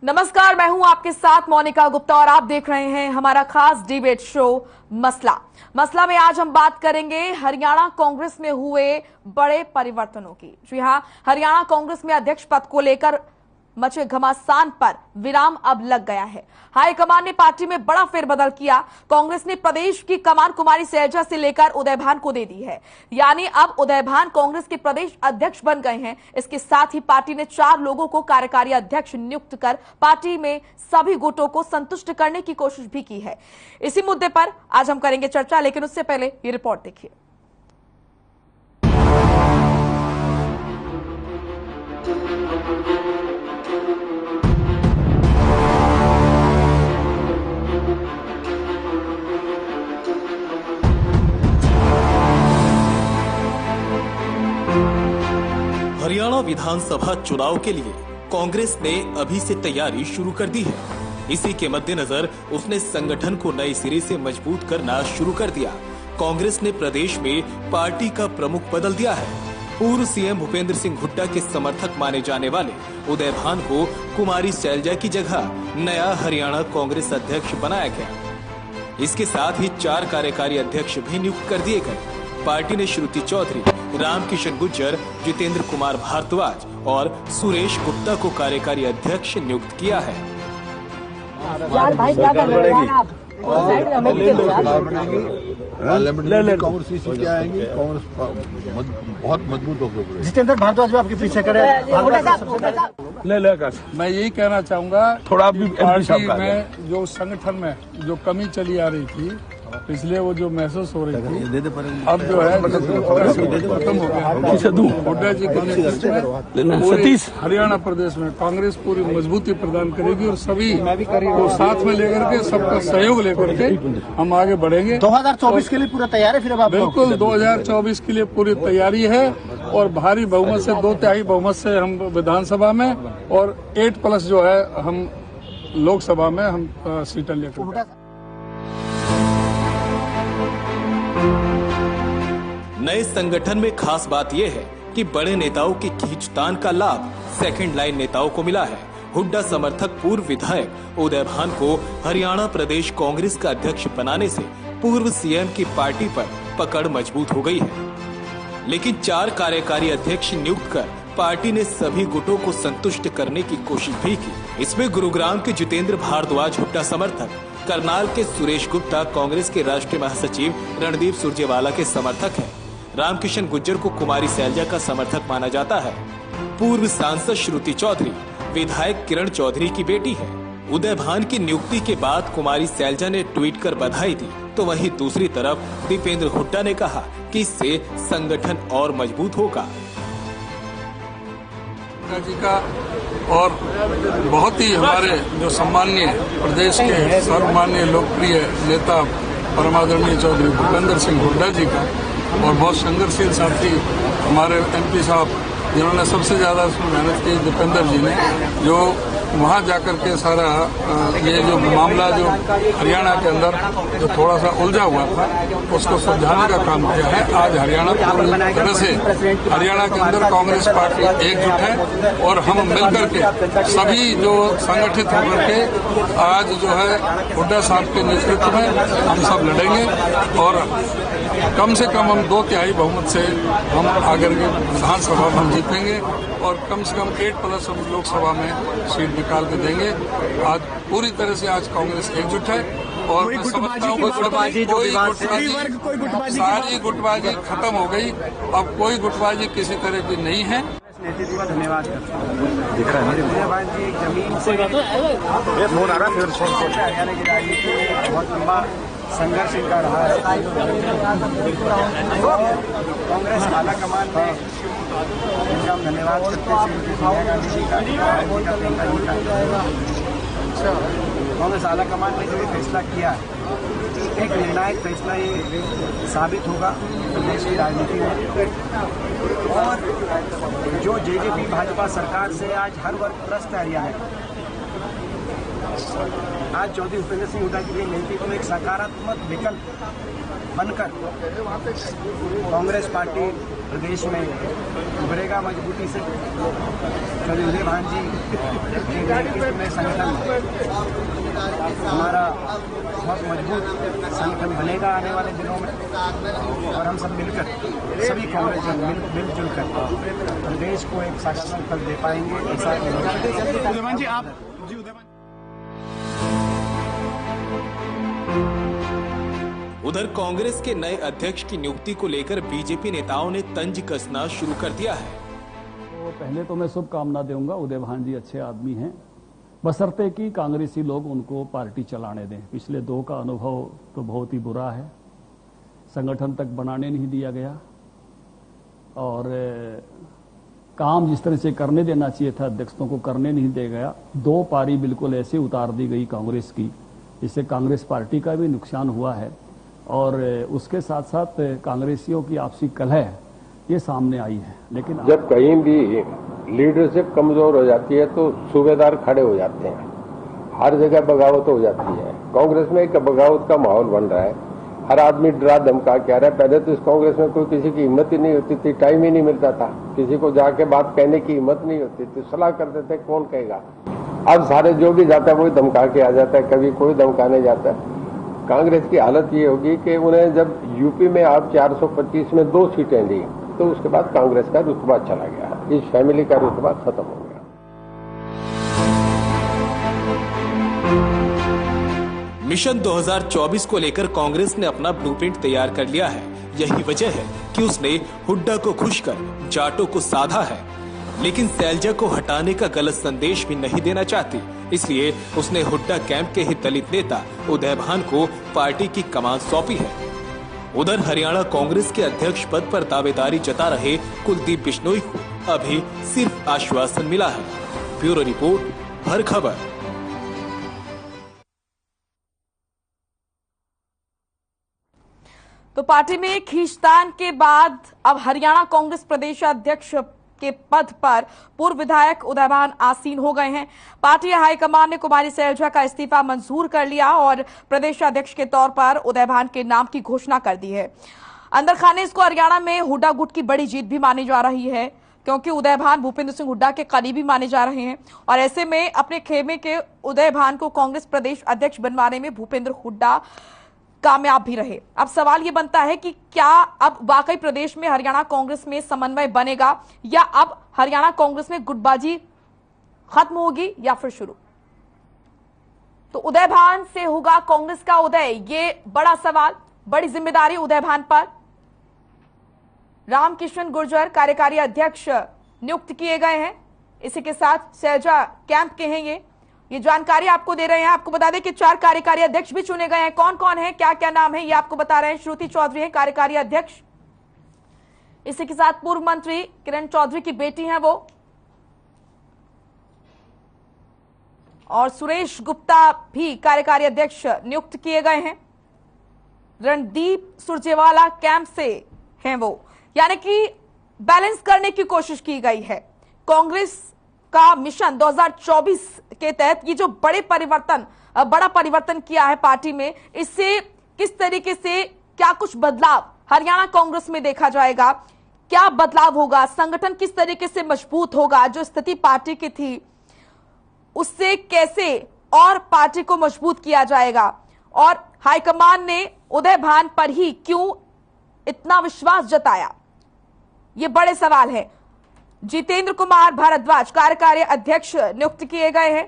नमस्कार, मैं हूं आपके साथ मोनिका गुप्ता और आप देख रहे हैं हमारा खास डिबेट शो मसला में आज हम बात करेंगे हरियाणा कांग्रेस में हुए बड़े परिवर्तनों की। जी हां, हरियाणा कांग्रेस में अध्यक्ष पद को लेकर मचे घमासान पर विराम अब लग गया है। हाईकमान ने पार्टी में बड़ा फेरबदल किया। कांग्रेस ने प्रदेश की कमान कुमारी सैलजा से लेकर उदय भान को दे दी है, यानी अब उदय भान कांग्रेस के प्रदेश अध्यक्ष बन गए हैं। इसके साथ ही पार्टी ने 4 लोगों को कार्यकारी अध्यक्ष नियुक्त कर पार्टी में सभी गुटों को संतुष्ट करने की कोशिश भी की है। इसी मुद्दे पर आज हम करेंगे चर्चा, लेकिन उससे पहले ये रिपोर्ट देखिए। हरियाणा विधानसभा चुनाव के लिए कांग्रेस ने अभी से तैयारी शुरू कर दी है। इसी के मद्देनजर उसने संगठन को नए सिरे से मजबूत करना शुरू कर दिया। कांग्रेस ने प्रदेश में पार्टी का प्रमुख बदल दिया है। पूर्व सीएम भूपेंद्र सिंह हुड्डा के समर्थक माने जाने वाले उदय भान को कुमारी सैलजा की जगह नया हरियाणा कांग्रेस अध्यक्ष बनाया गया। इसके साथ ही 4 कार्यकारी अध्यक्ष भी नियुक्त कर दिए गए। पार्टी ने श्रुति चौधरी, रामकिशन गुज्जर, जितेंद्र कुमार भारद्वाज और सुरेश गुप्ता को कार्यकारी अध्यक्ष नियुक्त किया है। कांग्रेस बहुत मजबूत होकर जितेंद्र भारद्वाज भी आपके पीछे खड़े मैं यही कहना चाहूंगा, थोड़ा पार्टी में जो संगठन में जो कमी चली आ रही थी, पिछले वो जो महसूस हो रही थी, अब जो है खत्म हो गया। हुड्डा जी के नेतृत्व में पूरी हरियाणा प्रदेश में कांग्रेस पूरी मजबूती प्रदान करेगी और सभी को साथ में लेकर के सबका सहयोग लेकर के हम आगे बढ़ेंगे। 2024 के लिए पूरा तैयार है? फिर अब बिल्कुल 2024 के लिए पूरी तैयारी है और भारी बहुमत से 2/3 बहुमत से हम विधानसभा में और 8+ जो है हम लोकसभा में हम सीटें लेकर। नए संगठन में खास बात यह है कि बड़े नेताओं की खींचतान का लाभ सेकंड लाइन नेताओं को मिला है। हुड्डा समर्थक पूर्व विधायक उदय भान को हरियाणा प्रदेश कांग्रेस का अध्यक्ष बनाने से पूर्व सीएम की पार्टी पर पकड़ मजबूत हो गई है। लेकिन 4 कार्यकारी अध्यक्ष नियुक्त कर पार्टी ने सभी गुटों को संतुष्ट करने की कोशिश भी की। इसमें गुरुग्राम के जितेंद्र भारद्वाज हुड्डा समर्थक, करनाल के सुरेश गुप्ता कांग्रेस के राष्ट्रीय महासचिव रणदीप सुरजेवाला के समर्थक हैं। रामकिशन गुज्जर को कुमारी सैलजा का समर्थक माना जाता है। पूर्व सांसद श्रुति चौधरी विधायक किरण चौधरी की बेटी है। उदय भान की नियुक्ति के बाद कुमारी सैलजा ने ट्वीट कर बधाई दी, तो वहीं दूसरी तरफ दीपेंद्र हुड्डा ने कहा कि इससे संगठन और मजबूत होगा। जी का और बहुत ही हमारे जो सम्माननीय प्रदेश के सर्वमान्य लोकप्रिय नेता परमादरणीय चौधरी भूपेंद्र सिंह हुड्डा जी का और बहुत संघर्षशील साथी हमारे एमपी साहब, जिन्होंने सबसे ज्यादा उसमें मेहनत की, दीपेंद्र जी ने, जो वहाँ जाकर के सारा ये जो मामला जो हरियाणा के अंदर जो थोड़ा सा उलझा हुआ था उसको सुलझाने का काम किया है। आज हरियाणा पूरी तरह से हरियाणा के अंदर कांग्रेस पार्टी एकजुट है और हम मिलकर के सभी जो संगठित होकर के आज जो है हुड्डा साहब के नेतृत्व में हम सब लड़ेंगे और कम से कम हम 2/3 बहुमत से हम आकर के विधानसभा में जीतेंगे और कम से कम 8+ हम लोकसभा में सीट निकाल के देंगे। आज पूरी तरह से आज कांग्रेस एकजुट है और मैं समझता हूँ सारी गुटबाजी खत्म हो गई। अब कोई गुटबाजी किसी तरह की नहीं है। नेतृत्व धन्यवाद करता हूँ। उदय जी एक जमीन से हरियाणा की राजनीति में बहुत लंबा संघर्ष इनका रहा है। कांग्रेस आला कमान में इनका हम धन्यवाद करते हैं। सोनिया गांधी जी का, प्रियंका जी का। कांग्रेस आला कमान ने जो फैसला किया है, एक निर्णायक फैसला ये साबित होगा प्रदेश की राजनीति में। और जो जेजेपी भाजपा सरकार से आज हर वर्ग त्रस्त है हरियाणा, आज चौधरी भूपेंद्र सिंह हुड्डा जी के नेतृत्व में एक सकारात्मक विकल्प बनकर कांग्रेस पार्टी प्रदेश में उभरेगा मजबूती से। चौधरी उदय भान जी के नेतृत्व में संगठन हमारा बहुत मजबूत संगठन बनेगा आने वाले दिनों में, और हम सब मिलकर सभी कांग्रेस मिलजुल कर प्रदेश को एक सकारात्मक फल दे पाएंगे। ऐसा उदयभान जी आप उधर कांग्रेस के नए अध्यक्ष की नियुक्ति को लेकर बीजेपी नेताओं ने तंज कसना शुरू कर दिया है। तो पहले तो मैं शुभकामना दूंगा, उदय भान जी अच्छे आदमी हैं, बशर्ते कि कांग्रेसी लोग उनको पार्टी चलाने दें। पिछले 2 का अनुभव तो बहुत ही बुरा है, संगठन तक बनाने नहीं दिया गया और काम जिस तरह से करने देना चाहिए था अध्यक्षों को करने नहीं दिया गया। 2 पारी बिल्कुल ऐसे उतार दी गई कांग्रेस की, जिससे कांग्रेस पार्टी का भी नुकसान हुआ है और उसके साथ साथ कांग्रेसियों की आपसी कलह ये सामने आई है। लेकिन जब कहीं भी लीडरशिप कमजोर हो जाती है तो सूबेदार खड़े हो जाते हैं, हर जगह बगावत हो जाती है। कांग्रेस में एक बगावत का माहौल बन रहा है, हर आदमी डरा धमका के आ रहा है। पहले तो इस कांग्रेस में कोई किसी की हिम्मत ही नहीं होती थी, टाइम ही नहीं मिलता था, किसी को जाके बात कहने की हिम्मत नहीं होती थी, सलाह करते थे कौन कहेगा। अब सारे जो भी जाता है वही धमका के आ जाता है, कभी कोई धमकाने जाता है। कांग्रेस की हालत ये होगी कि उन्हें जब यूपी में आप 425 में 2 सीटें दी तो उसके बाद कांग्रेस का रुतबा चला गया, इस फैमिली का रुतबा खत्म हो गया। मिशन 2024 को लेकर कांग्रेस ने अपना ब्लूप्रिंट तैयार कर लिया है। यही वजह है कि उसने हुड्डा को खुश कर जाटों को साधा है, लेकिन सैलजा को हटाने का गलत संदेश भी नहीं देना चाहती। इसलिए उसने हुड्डा कैंप के ही दलित नेता उदय भान को पार्टी की कमान सौंपी है। उधर हरियाणा कांग्रेस के अध्यक्ष पद पर दावेदारी जता रहे कुलदीप बिश्नोई को अभी सिर्फ आश्वासन मिला है। ब्यूरो रिपोर्ट, हर खबर। तो पार्टी में खींचतान के बाद अब हरियाणा कांग्रेस प्रदेश अध्यक्ष के पद पर पूर्व विधायक उदय भान आसीन हो गए हैं। पार्टी हाईकमान ने कुमारी सैलजा का इस्तीफा मंजूर कर लिया और प्रदेश अध्यक्ष के तौर पर उदय भान के नाम की घोषणा कर दी है। अंदर खाने इसको हरियाणा में हुड्डा गुट की बड़ी जीत भी मानी जा रही है, क्योंकि उदय भान भूपेंद्र सिंह हुड्डा के करीबी माने जा रहे हैं और ऐसे में अपने खेमे के उदय भान को कांग्रेस प्रदेश अध्यक्ष बनवाने में भूपेंद्र हुड्डा कामयाब भी रहे। अब सवाल ये बनता है कि क्या अब वाकई प्रदेश में हरियाणा कांग्रेस में समन्वय बनेगा या अब हरियाणा कांग्रेस में गुटबाजी खत्म होगी या फिर शुरू। तो उदय भान से होगा कांग्रेस का उदय, ये बड़ा सवाल, बड़ी जिम्मेदारी उदय भान पर। रामकिशन गुर्जर कार्यकारी अध्यक्ष नियुक्त किए गए हैं, इसी के साथ सैलजा कैंप के हैं। ये जानकारी आपको दे रहे हैं। आपको बता दें कि 4 कार्यकारी अध्यक्ष भी चुने गए हैं। कौन कौन है, क्या क्या नाम है, ये आपको बता रहे हैं। श्रुति चौधरी है कार्यकारी अध्यक्ष, इसी के साथ पूर्व मंत्री किरण चौधरी की बेटी हैं वो, और सुरेश गुप्ता भी कार्यकारी अध्यक्ष नियुक्त किए गए हैं। रणदीप सुरजेवाला कैंप से हैं वो, यानी कि बैलेंस करने की कोशिश की गई है। कांग्रेस का मिशन 2024 के तहत ये जो बड़ा परिवर्तन किया है पार्टी में, इससे किस तरीके से क्या कुछ बदलाव हरियाणा कांग्रेस में देखा जाएगा, क्या बदलाव होगा, संगठन किस तरीके से मजबूत होगा, जो स्थिति पार्टी की थी उससे कैसे और पार्टी को मजबूत किया जाएगा, और हाईकमान ने उदय भान पर ही क्यों इतना विश्वास जताया, ये बड़े सवाल हैं। जितेंद्र कुमार भारद्वाज कार्यकारी अध्यक्ष नियुक्त किए गए हैं,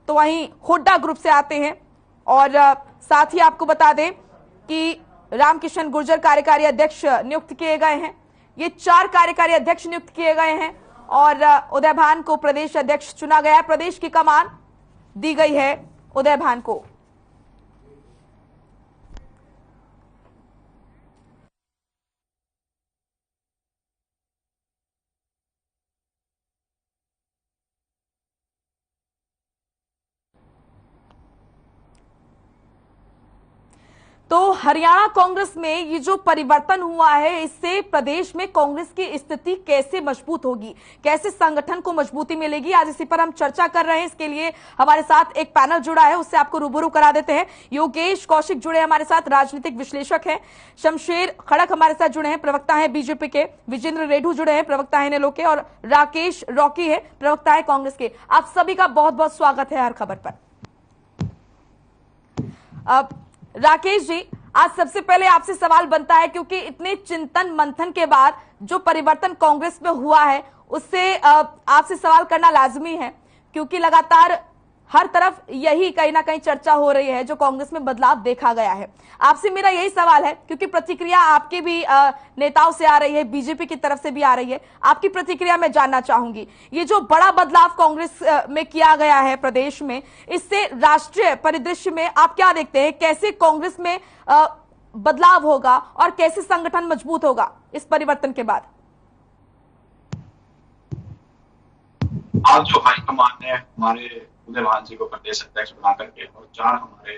तो वहीं हुड्डा ग्रुप से आते हैं। और साथ ही आपको बता दें कि रामकिशन गुर्जर कार्यकारी अध्यक्ष नियुक्त किए गए हैं। ये 4 कार्यकारी अध्यक्ष नियुक्त किए गए हैं और उदय भान को प्रदेश अध्यक्ष चुना गया है। प्रदेश की कमान दी गई है उदय भान को। तो तो हरियाणा कांग्रेस में ये जो परिवर्तन हुआ है, इससे प्रदेश में कांग्रेस की स्थिति कैसे मजबूत होगी, कैसे संगठन को मजबूती मिलेगी, आज इसी पर हम चर्चा कर रहे हैं। इसके लिए हमारे साथ एक पैनल जुड़ा है, उससे आपको रूबरू करा देते हैं। योगेश कौशिक जुड़े हमारे साथ, राजनीतिक विश्लेषक हैं। शमशेर खड़क हमारे साथ जुड़े हैं, प्रवक्ता है बीजेपी के। विजेंद्र रेड्डू जुड़े हैं, प्रवक्ता है इनेलो के। और राकेश रॉकी है, प्रवक्ता है कांग्रेस के। आप सभी का बहुत बहुत स्वागत है हर खबर पर। राकेश जी, आज सबसे पहले आपसे सवाल बनता है, क्योंकि इतने चिंतन मंथन के बाद जो परिवर्तन कांग्रेस में हुआ है, उससे आपसे सवाल करना लाजमी है, क्योंकि लगातार हर तरफ यही कहीं ना कहीं चर्चा हो रही है, जो कांग्रेस में बदलाव देखा गया है। आपसे मेरा यही सवाल है, क्योंकि प्रतिक्रिया आपके भी नेताओं से आ रही है, बीजेपी की तरफ से भी आ रही है, आपकी प्रतिक्रिया मैं जानना चाहूंगी। ये जो बड़ा बदलाव कांग्रेस में किया गया है प्रदेश में, इससे राष्ट्रीय परिदृश्य में आप क्या देखते हैं? कैसे कांग्रेस में बदलाव होगा और कैसे संगठन मजबूत होगा इस परिवर्तन के बाद? आज जो हाईकमान ने हमारे उदयभान जी को प्रदेश अध्यक्ष बना करके और 4 हमारे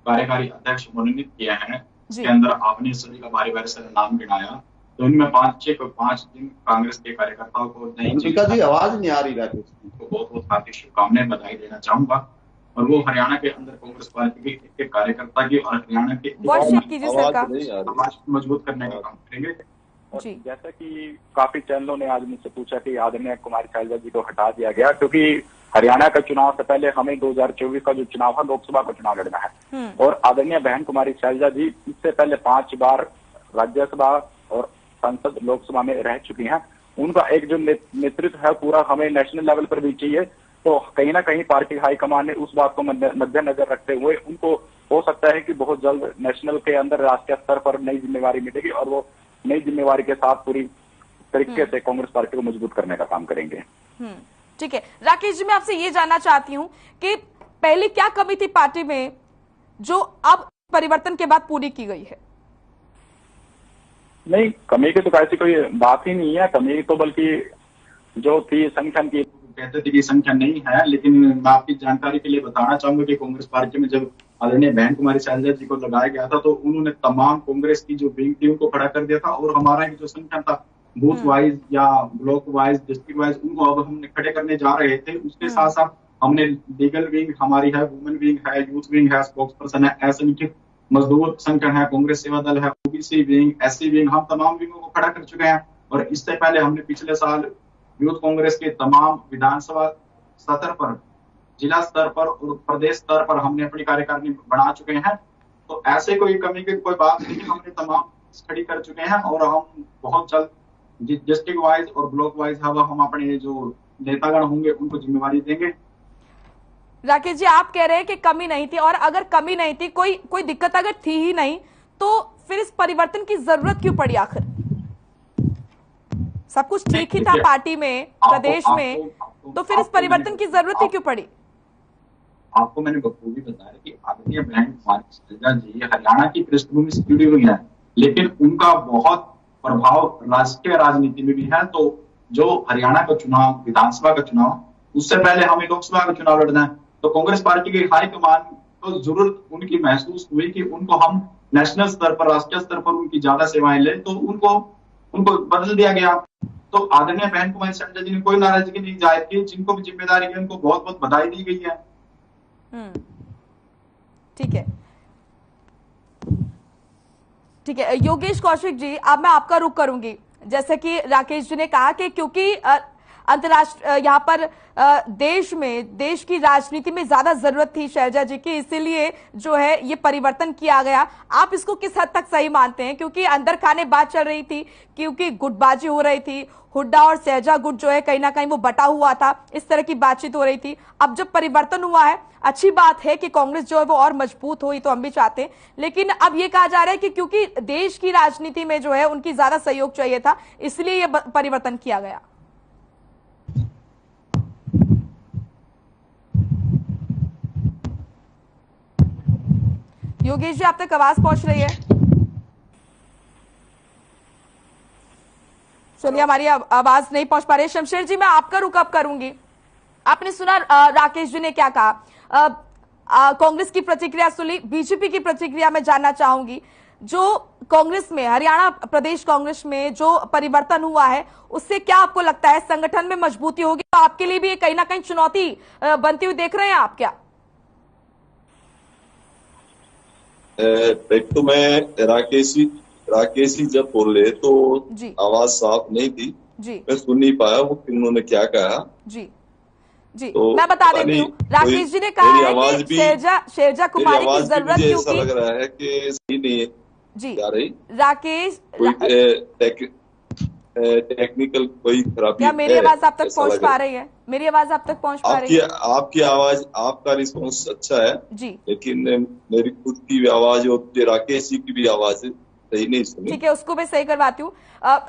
कार्यकारी अध्यक्ष मनोनीत किए हैं, इसके अंदर आपने सभी का बारी बारी से नाम गिनाया, तो इनमें 5 दिन कांग्रेस के कार्यकर्ताओं को जी आवाज नहीं आ रही, राकेश को बहुत बहुत हार्दिक शुभकामनाएं बधाई देना चाहूंगा। और वो हरियाणा के अंदर कांग्रेस पार्टी के एक कार्यकर्ता की और हरियाणा के समाज को मजबूत करने का काम करेंगे। जी। जैसा कि काफी चैनलों ने आज मुझसे पूछा कि आदरणीय कुमारी शैलजा जी को हटा दिया गया, क्योंकि हरियाणा का चुनाव से पहले हमें 2024 का जो चुनाव है, लोकसभा का चुनाव लड़ना है। और आदरणीय बहन कुमारी शैलजा जी इससे पहले 5 बार राज्यसभा और संसद लोकसभा में रह चुकी हैं। उनका एक जो नेतृत्व है पूरा हमें नेशनल लेवल पर भी चाहिए। तो कहीं ना कहीं पार्टी हाईकमान ने उस बात को मद्देनजर रखते हुए उनको हो सकता है कि बहुत जल्द नेशनल के अंदर राष्ट्रीय स्तर पर नई जिम्मेवारी मिलेगी और वो नई जिम्मेवारी के साथ पूरी तरीके से कांग्रेस पार्टी को मजबूत करने का काम करेंगे। ठीक है राकेश जी, मैं आपसे ये जानना चाहती हूँ कि पहले क्या कमी थी पार्टी में जो अब परिवर्तन के बाद पूरी की गई है? नहीं, कमी की तो ऐसी कोई बात ही नहीं है। कमी तो बल्कि जो थी संगठन की, कहते थे कि संख्या नहीं है, लेकिन मैं आपकी जानकारी के लिए बताना चाहूंगा कि कांग्रेस पार्टी में जब आदरणीय बहन कुमारी शैलजा जी को लगाया गया था, तो उन्होंने तमाम कांग्रेस की जो विंग थी उनको खड़ा कर दिया था। और हमारा जो संगठन था बूथ वाइज या ब्लॉक वाइज, डिस्ट्रिक्ट वाइज, उनको अब हमने खड़े करने जा रहे थे। उसके साथ साथ हमने लीगल विंग हमारी है, वुमेन विंग है, यूथ विंग है, स्पोक्स पर्सन है, असंगठित मजदूर संगठन है, कांग्रेस सेवा दल है, ओबीसी विंग, एससी विंग, हम तमाम विंगों को खड़ा कर चुके हैं। और इससे पहले हमने पिछले साल यूथ कांग्रेस के तमाम विधानसभा स्तर पर, जिला स्तर पर और प्रदेश स्तर पर हमने अपनी कार्यकारिणी बना चुके हैं। तो ऐसे कोई कमी की कोई बात नहीं, हमने तमाम खड़ी कर चुके हैं और हम बहुत जल्द डिस्ट्रिक्ट वाइज और ब्लॉक वाइज हम अपने जो नेतागण होंगे उनको जिम्मेवारी देंगे। राकेश जी, आप कह रहे हैं कि कमी नहीं थी, और अगर कमी नहीं थी, कोई दिक्कत अगर थी ही नहीं, तो फिर इस परिवर्तन की जरूरत क्यों पड़ी? आखिर सब कुछ ठीक ही था पार्टी में, प्रदेश में, तो फिर इस परिवर्तन की जरूरत ही क्यों पड़ी? आपको मैंने बखूबी बताया कि आदरणीय बहन कुमारी शैलजा जी हरियाणा की पृष्ठभूमि से जुड़ी हुई है, लेकिन उनका बहुत प्रभाव राष्ट्रीय राजनीति में भी है। तो जो हरियाणा का चुनाव, विधानसभा का चुनाव, उससे पहले हमें लोकसभा का चुनाव लड़ना है। तो कांग्रेस पार्टी की हाईकमान को जरूरत उनकी महसूस हुई कि उनको हम नेशनल स्तर पर, राष्ट्रीय स्तर पर उनकी ज्यादा सेवाएं ले, तो उनको बदल दिया गया। तो आदरणीय बहन कुमारी शैलजा जी ने कोई नाराजगी नहीं जाहिर की, जिनको भी जिम्मेदारी है उनको बहुत बहुत बधाई दी गई है। ठीक है, ठीक है। योगेश कौशिक जी, अब मैं आपका रुख करूंगी। जैसे कि राकेश जी ने कहा कि क्योंकि अंतर्राष्ट्रीय यहाँ पर देश की राजनीति में ज्यादा जरूरत थी शैलजा जी की, इसीलिए जो है ये परिवर्तन किया गया। आप इसको किस हद तक सही मानते हैं? क्योंकि अंदर खाने बात चल रही थी, क्योंकि गुटबाजी हो रही थी, हुड्डा और शैलजा गुट जो है कहीं ना कहीं वो बटा हुआ था, इस तरह की बातचीत हो रही थी। अब जब परिवर्तन हुआ है, अच्छी बात है कि कांग्रेस जो है वो और मजबूत हुई, तो हम भी चाहते हैं, लेकिन अब ये कहा जा रहा है कि क्योंकि देश की राजनीति में जो है उनकी ज्यादा सहयोग चाहिए था, इसलिए ये परिवर्तन किया गया। योगेश जी, आप तक आवाज पहुंच रही है? चलिए, हमारी आवाज नहीं पहुंच पा रही है। शमशेर जी, मैं आपका रुख अब करूंगी। आपने सुना राकेश जी ने क्या कहा। कांग्रेस की प्रतिक्रिया सुनी, बीजेपी की प्रतिक्रिया मैं जानना चाहूंगी। जो कांग्रेस में, हरियाणा प्रदेश कांग्रेस में जो परिवर्तन हुआ है, उससे क्या आपको लगता है संगठन में मजबूती होगी? तो आपके लिए भी ये कहीं ना कहीं चुनौती बनती हुई देख रहे हैं आप क्या? एक तो मैं राकेश जी जब बोले तो आवाज साफ नहीं थी जी, मैं सुन नहीं पाया वो उन्होंने क्या कहा जी। जी तो मैं बता देती हूँ, राकेश जी ने कहा है कि शेरजा कुमारी की जरूरत क्योंकि लग रहा है कि सही नहीं है जी जा रही राकेश टेक्निकल कोई खराबी। क्या मेरी आवाज आप तक पहुंच पा रही है? मेरी आवाज आप तक पहुंच पा रही है? आपकी आवाज, आपका रिस्पॉन्स अच्छा है जी, लेकिन मेरी खुद की आवाज और राकेश जी की भी आवाज सही नहीं सुनी। ठीक है, उसको मैं सही करवाती हूँ।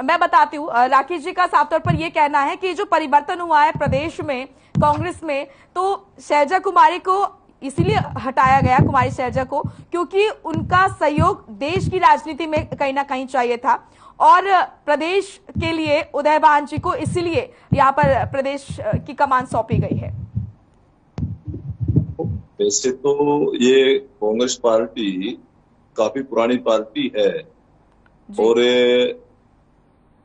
मैं बताती हूँ, राकेश जी का साफ तौर पर यह कहना है कि जो परिवर्तन हुआ है प्रदेश में कांग्रेस में, तो शेरजा कुमारी को इसीलिए हटाया गया, कुमारी शेरजा को, क्योंकि उनका सहयोग देश की राजनीति में कहीं ना कहीं चाहिए था और प्रदेश के लिए उदयभान जी को इसीलिए यहाँ पर प्रदेश की कमान सौंपी गई है। वैसे तो ये कांग्रेस पार्टी काफी पुरानी पार्टी है और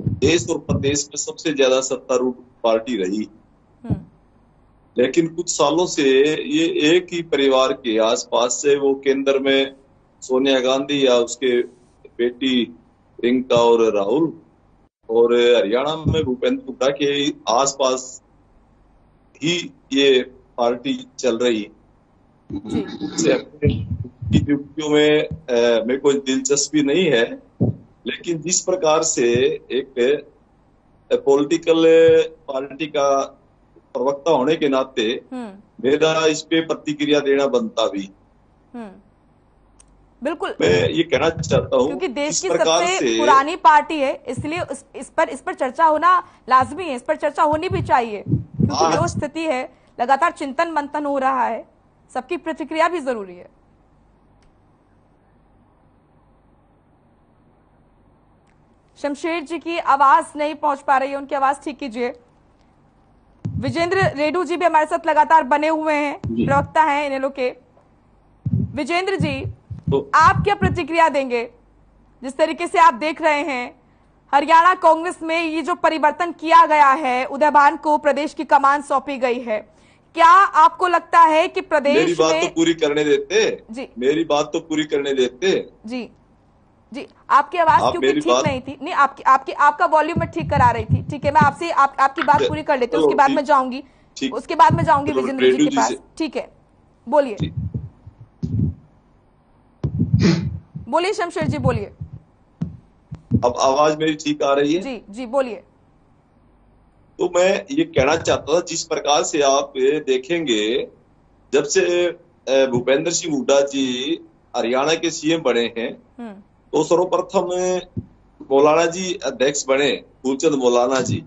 देश और प्रदेश में सबसे ज्यादा सत्तारूढ़ पार्टी रही, लेकिन कुछ सालों से ये एक ही परिवार के आसपास से, वो केंद्र में सोनिया गांधी या उसके बेटी प्रियंका और राहुल, और हरियाणा में भूपेंद्र हुड्डा के आसपास ही ये पार्टी चल रही। युक्तियों में मेरे को दिलचस्पी नहीं है, लेकिन जिस प्रकार से एक पॉलिटिकल पार्टी का प्रवक्ता होने के नाते मेरा इस पे प्रतिक्रिया देना बनता भी। बिल्कुल, मैं ये कहना चाहता हूँ क्योंकि देश की सबसे पुरानी पार्टी है, इसलिए इस पर चर्चा होना लाजमी है, इस पर चर्चा होनी भी चाहिए, क्योंकि जो स्थिति है लगातार चिंतन मंथन हो रहा है, सबकी प्रतिक्रिया भी जरूरी है। शमशेर जी की आवाज नहीं पहुंच पा रही है, उनकी आवाज ठीक कीजिए। विजेंद्र रेड्डू जी भी हमारे साथ लगातार बने हुए हैं, प्रवक्ता हैं इनेलो के। विजेंद्र जी, आप क्या प्रतिक्रिया देंगे जिस तरीके से आप देख रहे हैं हरियाणा कांग्रेस में ये जो परिवर्तन किया गया है, उदयभान को प्रदेश की कमान सौंपी गई है, क्या आपको लगता है कि प्रदेश मेरी बात में... तो पूरी करने देते जी, मेरी बात तो पूरी करने देते जी जी, आपकी आवाज क्योंकि ठीक नहीं थी, नहीं आपका वॉल्यूम में ठीक करा रही थी। ठीक है, मैं आपसे आपकी बात पूरी कर लेती हूँ, उसके बाद मैं जाऊंगी विजेंद्र जी के पास। ठीक है, बोलिए बोलिए शमशेर जी, बोलिए। अब आवाज मेरी ठीक आ रही है? जी जी, बोलिए। तो मैं ये कहना चाहता था, जिस प्रकार से आप देखेंगे, जब से भूपेंद्र सिंह हुड्डा जी हरियाणा के सीएम बने हैं, तो सर्वप्रथम मौलाना जी अध्यक्ष बने, फूलचंद मौलाना जी,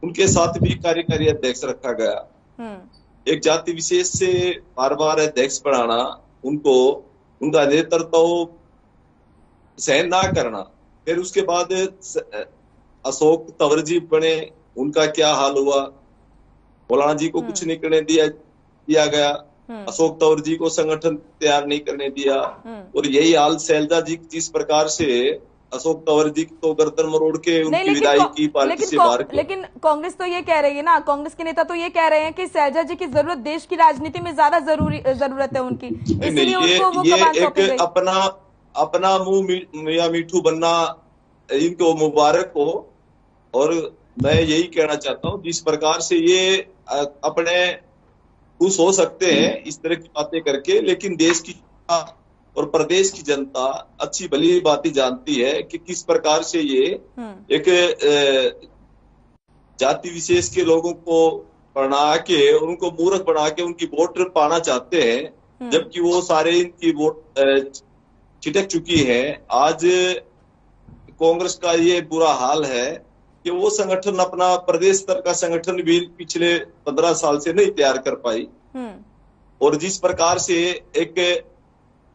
उनके साथ भी कार्यकारी अध्यक्ष रखा गया। एक जाति विशेष से बार बार अध्यक्ष बनाना, उनका नेतृत्व सहन ना करना, फिर उसके बाद अशोक तंवर जी बने, उनका क्या हाल हुआ, मौलाना जी को कुछ नहीं करने दिया गया, अशोक तंवर जी को संगठन तैयार नहीं करने दिया, और यही हाल शैलजा जी, जिस प्रकार से अशोक तंवर जी तो गर्दन मरोड़ के उनकी विदाई की, पार्टी से बाहर। लेकिन कांग्रेस तो ये कह रही है ना, कांग्रेस के नेता तो ये कह रहे हैं कि शैलजा जी की जरूरत देश की राजनीति में ज्यादा जरूरत है उनकी, इसलिए उनको वो कमान सौंपी गई। अपना मुंह या मीठू बनना इनको मुबारक हो, और मैं यही कहना चाहता हूँ, जिस प्रकार से ये अपने खुश हो सकते हैं इस तरह की बातें करके, लेकिन देश की और प्रदेश की जनता अच्छी भली बात जानती है कि किस प्रकार से ये एक जाति विशेष के लोगों को बना के, उनको मूर्ख बना के उनकी वोट पाना चाहते हैं, जबकि वो सारे इनकी वोट छिटक चुकी है। आज कांग्रेस का ये बुरा हाल है कि वो संगठन, अपना प्रदेश स्तर का संगठन भी पिछले 15 साल से नहीं तैयार कर पाई, और जिस प्रकार से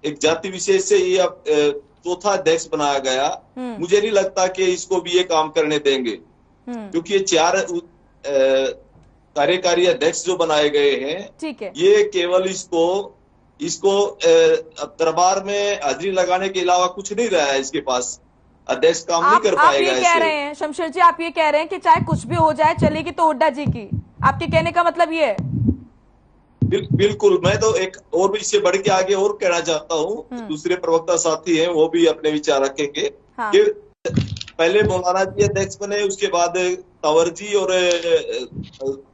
एक जाति विशेष से ये चौथा अध्यक्ष बनाया गया, मुझे नहीं लगता कि इसको भी ये काम करने देंगे, क्योंकि ये 4 कार्यकारी अध्यक्ष जो बनाए गए हैं, ये केवल इसको इसको दरबार में हाजिरी लगाने के अलावा कुछ नहीं रहा है इसके पास। अध्यक्ष काम नहीं कर आप पाएगा। ये कह रहे हैं शमशेर जी, आप ये कह रहे हैं कि चाहे कुछ भी हो जाए चलेगी तो हुड्डा जी की, आपके कहने का मतलब ये है? बिल्कुल। मैं तो एक और भी इससे बढ़ के आगे और कहना चाहता हूँ, दूसरे प्रवक्ता साथी हैं वो भी अपने विचार रखेंगे। हाँ। कि पहले मौलाना जी अध्यक्ष बने, उसके बाद तंवर जी और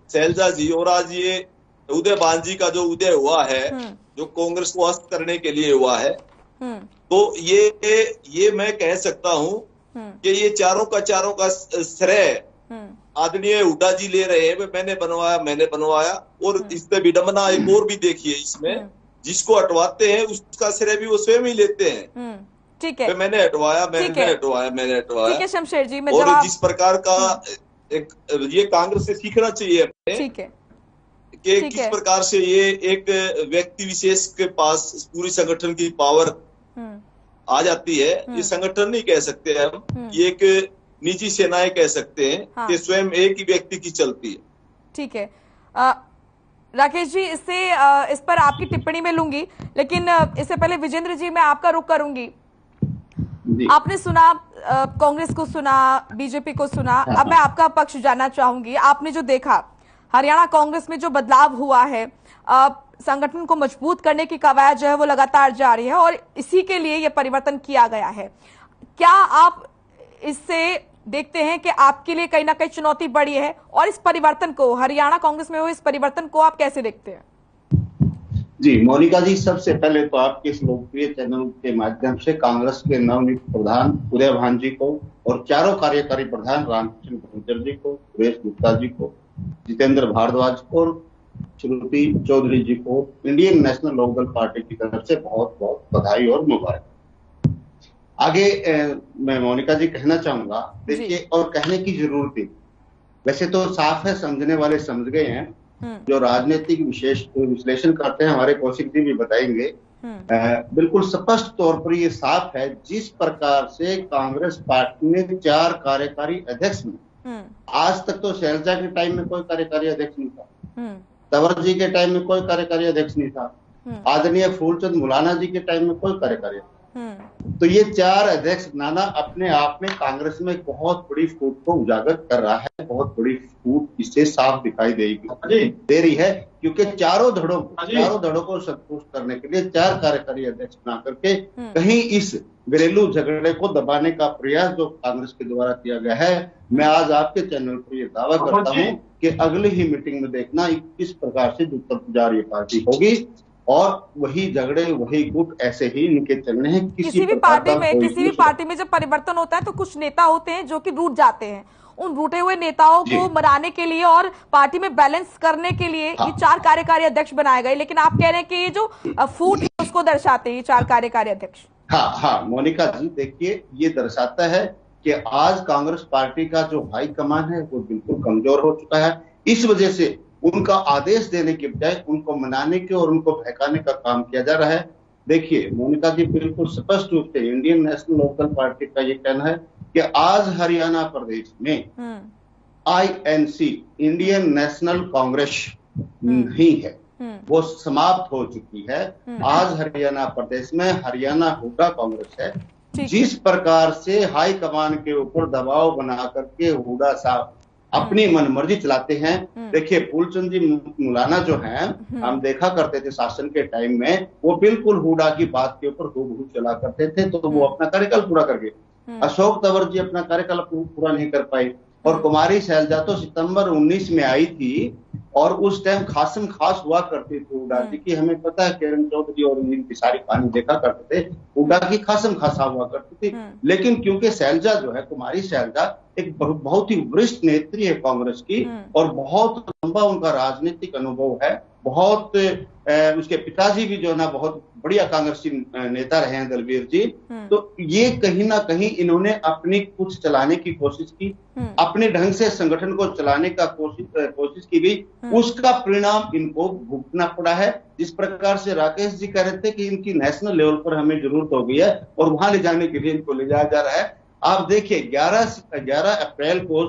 शैलजा जी, और आज ये उदयभान जी का जो उदय हुआ है, जो कांग्रेस को अस्त करने के लिए हुआ है, तो ये मैं कह सकता हूँ कि ये चारों का श्रेय आदरणीय हुड्डा जी ले रहे हैं। मैंने बनवाया। और इसमें विडंबना एक और भी देखिए, इसमें जिसको हटवाते हैं उसका श्रेय भी वो स्वयं ही लेते हैं। ठीक है, मैंने हटवाया। ठीक है शमशेर जी, और जिस प्रकार का एक ये कांग्रेस से सीखना चाहिए हमें। ठीक है कि किस प्रकार से ये एक व्यक्ति विशेष के पास पूरी संगठन की पावर आ जाती है। ये संगठन नहीं कह सकते हम, ये एक निजी सेनाएं कह सकते हैं। हाँ। कि स्वयं एक ही व्यक्ति की चलती है। ठीक है राकेश जी, इस पर आपकी टिप्पणी में लूंगी, लेकिन इससे पहले विजेंद्र जी मैं आपका रुख करूंगी। आपने सुना, कांग्रेस को सुना, बीजेपी को सुना। हाँ। अब मैं आपका पक्ष जानना चाहूंगी। आपने जो देखा हरियाणा कांग्रेस में जो बदलाव हुआ है, संगठन को मजबूत करने की कवायद जो है वो लगातार जारी है और इसी के लिए ये परिवर्तन किया गया है। क्या आप इससे देखते हैं कि आपके लिए कहीं ना कहीं चुनौती बढ़ी है, और इस परिवर्तन को, हरियाणा कांग्रेस में हुए इस परिवर्तन को आप कैसे देखते हैं? जी मोनिका जी, सबसे पहले तो आपके इस लोकप्रिय चैनल के माध्यम से कांग्रेस के नवनियुक्त प्रधान उदयभान जी को और चारों कार्यकारी प्रधान रामकृष्ण गुर्जर जी को, सुरेश गुप्ता जी को, जितेंद्र भारद्वाज को और श्रुति चौधरी जी को इंडियन नेशनल लोकदल पार्टी की तरफ से बहुत बहुत बधाई और मुबारक। आगे मैं मोनिका जी कहना चाहूंगा, देखिए, और कहने की जरूरत है, वैसे तो साफ है, समझने वाले समझ गए हैं। जो राजनीतिक विश्लेषण करते हैं हमारे कौशिक जी भी बताएंगे। बिल्कुल स्पष्ट तौर पर ये साफ है, जिस प्रकार से कांग्रेस पार्टी ने 4 कार्यकारी अध्यक्ष में, आज तक तो शैलजा के टाइम में कोई कार्यकारी अध्यक्ष नहीं था, तंवर जी के टाइम में कोई कार्यकारी अध्यक्ष नहीं था, आदरणीय फूलचंद मुलाना जी के टाइम में कोई कार्यकारी। तो ये 4 अध्यक्ष नाना अपने आप में कांग्रेस में बहुत बड़ी फूट को उजागर कर रहा है। बहुत बड़ी फूट इससे साफ दिखाई दे रही है, क्योंकि चारों धड़ों को संतुष्ट करने के लिए 4 कार्यकारी अध्यक्ष बना करके कहीं इस घरेलू झगड़े को दबाने का प्रयास जो कांग्रेस के द्वारा किया गया है। मैं आज आपके चैनल पर यह दावा करता हूं कि अगली ही मीटिंग में देखना किस प्रकार से उत्तर पुजार ये पार्टी होगी, और वही झगड़े, वही गुट ऐसे ही इनके चलने हैं। किसी भी पार्टी में जब परिवर्तन होता है तो कुछ नेता होते हैं जो कि रूठ जाते हैं। उन रूठे हुए नेताओं को मनाने के लिए और पार्टी में बैलेंस करने के लिए ये 4 कार्यकारी अध्यक्ष बनाए गए। लेकिन आप कह रहे हैं कि ये जो फूट है उसको दर्शाते हैं ये 4 कार्यकारी अध्यक्ष। हाँ मोनिका जी, देखिए, ये दर्शाता है कि आज कांग्रेस पार्टी का जो हाईकमान है वो बिल्कुल कमजोर हो चुका है। इस वजह से उनका आदेश देने के बजाय उनको मनाने के और उनको बहकाने का काम किया जा रहा है। देखिए मोनिका जी, बिल्कुल स्पष्ट रूप से इंडियन नेशनल लोकदल पार्टी का ये कहना है कि आज हरियाणा प्रदेश में INC, इंडियन नेशनल कांग्रेस नहीं है, वो समाप्त हो चुकी है। आज हरियाणा प्रदेश में हरियाणा हुड्डा कांग्रेस है। जिस प्रकार से हाई कमान के ऊपर दबाव बना करके हुड्डा साहब अपनी मनमर्जी चलाते हैं। देखिए, फूलचंद जी मुलाना जो हैं, हम देखा करते थे शासन के टाइम में, वो बिल्कुल हुड्डा की बात के ऊपर हूबहू चला करते थे, तो वो अपना कार्यकाल पूरा कर गए। अशोक तंवर जी अपना कार्यकाल पूरा नहीं कर पाए, और कुमारी शैलजा तो सितंबर 19 में आई थी, और उस टाइम खासम खास हुआ करती थी हुड्डा जी की। हमें पता है, किरण चौधरी और इनकी सारी कहानी देखा करते थे, हुड्डा की खासम खासा हुआ करती थी। लेकिन क्योंकि शैलजा जो है, कुमारी शैलजा एक बहुत ही वरिष्ठ नेत्री है कांग्रेस की, और बहुत लंबा उनका राजनीतिक अनुभव है। बहुत उसके पिताजी भी जो है ना बहुत बढ़िया कांग्रेसी नेता रहे हैं, दलवीर जी। तो ये कहीं ना कहीं इन्होंने अपनी कुछ चलाने की कोशिश की, अपने ढंग से संगठन को चलाने का कोशिश की गई, उसका परिणाम इनको भुगतना पड़ा है। जिस प्रकार से राकेश जी कह रहे थे कि इनकी नेशनल लेवल पर हमें जरूरत हो गई है और वहां ले जाने के लिए इनको ले जाया जा रहा है। आप देखिए, 11 अप्रैल को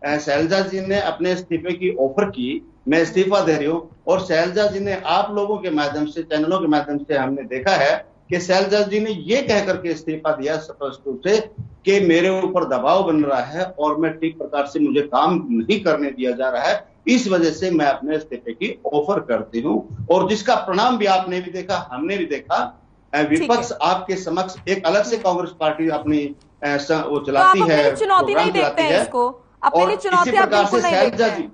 शैलजा जी ने अपने इस्तीफे की ऑफर की, मैं इस्तीफा दे रही हूँ, और शैलजा जी ने आप लोगों के माध्यम से, चैनलों के माध्यम से हमने देखा है कि शैलजा जी ने ये कह करके इस्तीफा दिया स्पष्ट रूप से कि मेरे ऊपर दबाव बन रहा है और मैं ठीक प्रकार से मुझे काम नहीं करने दिया जा रहा है, इस वजह से मैं अपने इस्तीफे की ऑफर करती हूँ। और जिसका परिणाम भी आपने भी देखा, हमने भी देखा, विपक्ष आपके समक्ष एक अलग से कांग्रेस पार्टी अपनी वो चलाती तो है, चुनौती नहीं देखते हैं इसको, अपने लिए चुनौती आप बिल्कुल नहीं देखते हैं।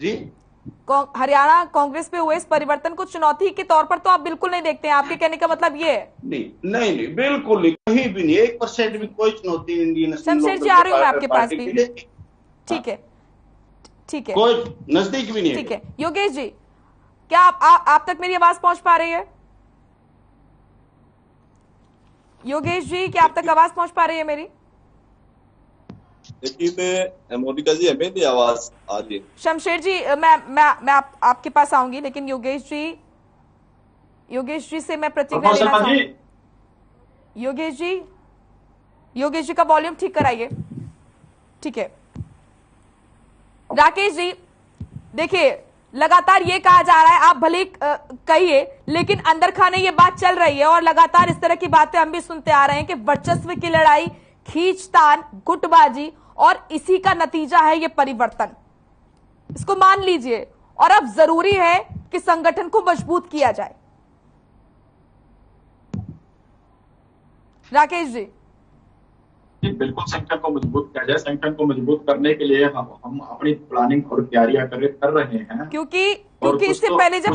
जी, हरियाणा कांग्रेस पे हुए इस परिवर्तन को चुनौती के तौर पर तो आप बिल्कुल नहीं देखते हैं, आपके कहने का मतलब ये है? नहीं, बिल्कुल नहीं, कहीं भी नहीं, 1% भी कोई चुनौती इंडियन शमशेर जी आ रही हूँ मैं आपके पास भी, ठीक है, कोई नजदीक भी नहीं, ठीक है। योगेश जी, क्या आप तक मेरी आवाज पहुंच पा रही है? योगेश जी, क्या आप तक आवाज पहुंच पा रही है मेरी? लेकिन मोनिका जी हमें नहीं आवाज आ रही है। शमशेर जी, मैं आपके पास आऊंगी, लेकिन योगेश जी से मैं प्रतिक्रिया लेना चाहूंगी। योगेश जी का वॉल्यूम ठीक कराइए, ठीक है। राकेश जी, देखिए, लगातार ये कहा जा रहा है, आप भले कहिए, लेकिन अंदर खाने ये बात चल रही है और लगातार इस तरह की बातें हम भी सुनते आ रहे हैं कि वर्चस्व की लड़ाई, खींचतान, गुटबाजी, और इसी का नतीजा है ये परिवर्तन। इसको मान लीजिए, और अब जरूरी है कि संगठन को मजबूत किया जाए। राकेश जी, बिल्कुल संगठन को मजबूत किया जाए। संगठन को मजबूत करने के लिए हम अपनी प्लानिंग और तैयारियां कर रहे हैं, क्योंकि इससे पहले जब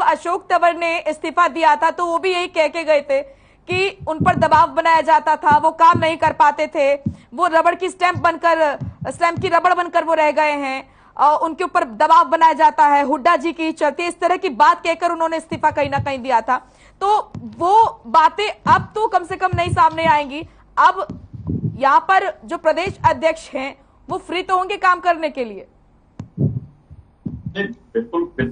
अशोक तंवर ने इस्तीफा दिया था तो वो भी यही कह के गए थे कि उन पर दबाव बनाया जाता था, वो काम नहीं कर पाते थे, वो रबड़ की स्टैंप की रबड़ बनकर वो रह गए हैं, उनके ऊपर दबाव बनाया जाता है, हुड्डा जी की चलती, इस तरह की बात कहकर उन्होंने इस्तीफा कहीं ना कहीं दिया था। तो वो बातें अब तो कम से कम नहीं सामने आएंगी। अब यहाँ पर जो प्रदेश अध्यक्ष हैं वो फ्री तो होंगे काम करने के लिए? बिल्कुल फ्री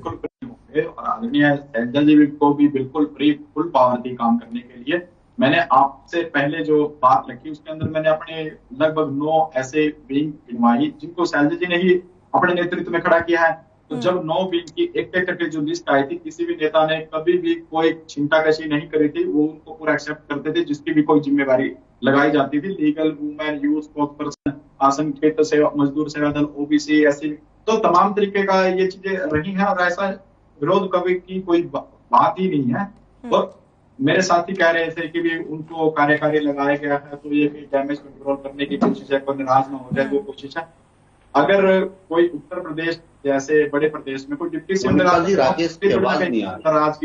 होंगे, और आदरणीय शैलजा जी को भी बिल्कुल फ्री, फुल पावर थी काम करने के लिए। मैंने आपसे पहले जो बात रखी उसके अंदर मैंने अपने लगभग 9 ऐसे विंग गिनवाई जिनको शैलजा जी ने ही अपने नेतृत्व में खड़ा किया है। तो जब 9 विंग की एक करके जो लिस्ट आई थी, किसी भी नेता ने कभी भी कोई छिंटाकशी नहीं करी थी, वो उनको पूरा एक्सेप्ट करते थे, जिसकी भी कोई जिम्मेवारी लगाई जाती थी। Legal, women, youth, sports person, असंगठित सेवा, मजदूर सेवा दल, ओबीसी, ऐसी तो तमाम तरीके का ये चीजें रही हैं, और ऐसा विरोध कभी की कोई बात ही नहीं है। और मेरे साथी कह रहे थे कि भी उनको कार्यकारी लगाया गया है तो ये डैमेज कंट्रोल करने की कोशिश है, कोई नाराज ना हो जाए वो कोशिश है। अगर कोई उत्तर प्रदेश जैसे बड़े प्रदेश में कोई डिप्टी सीएम नाराजगी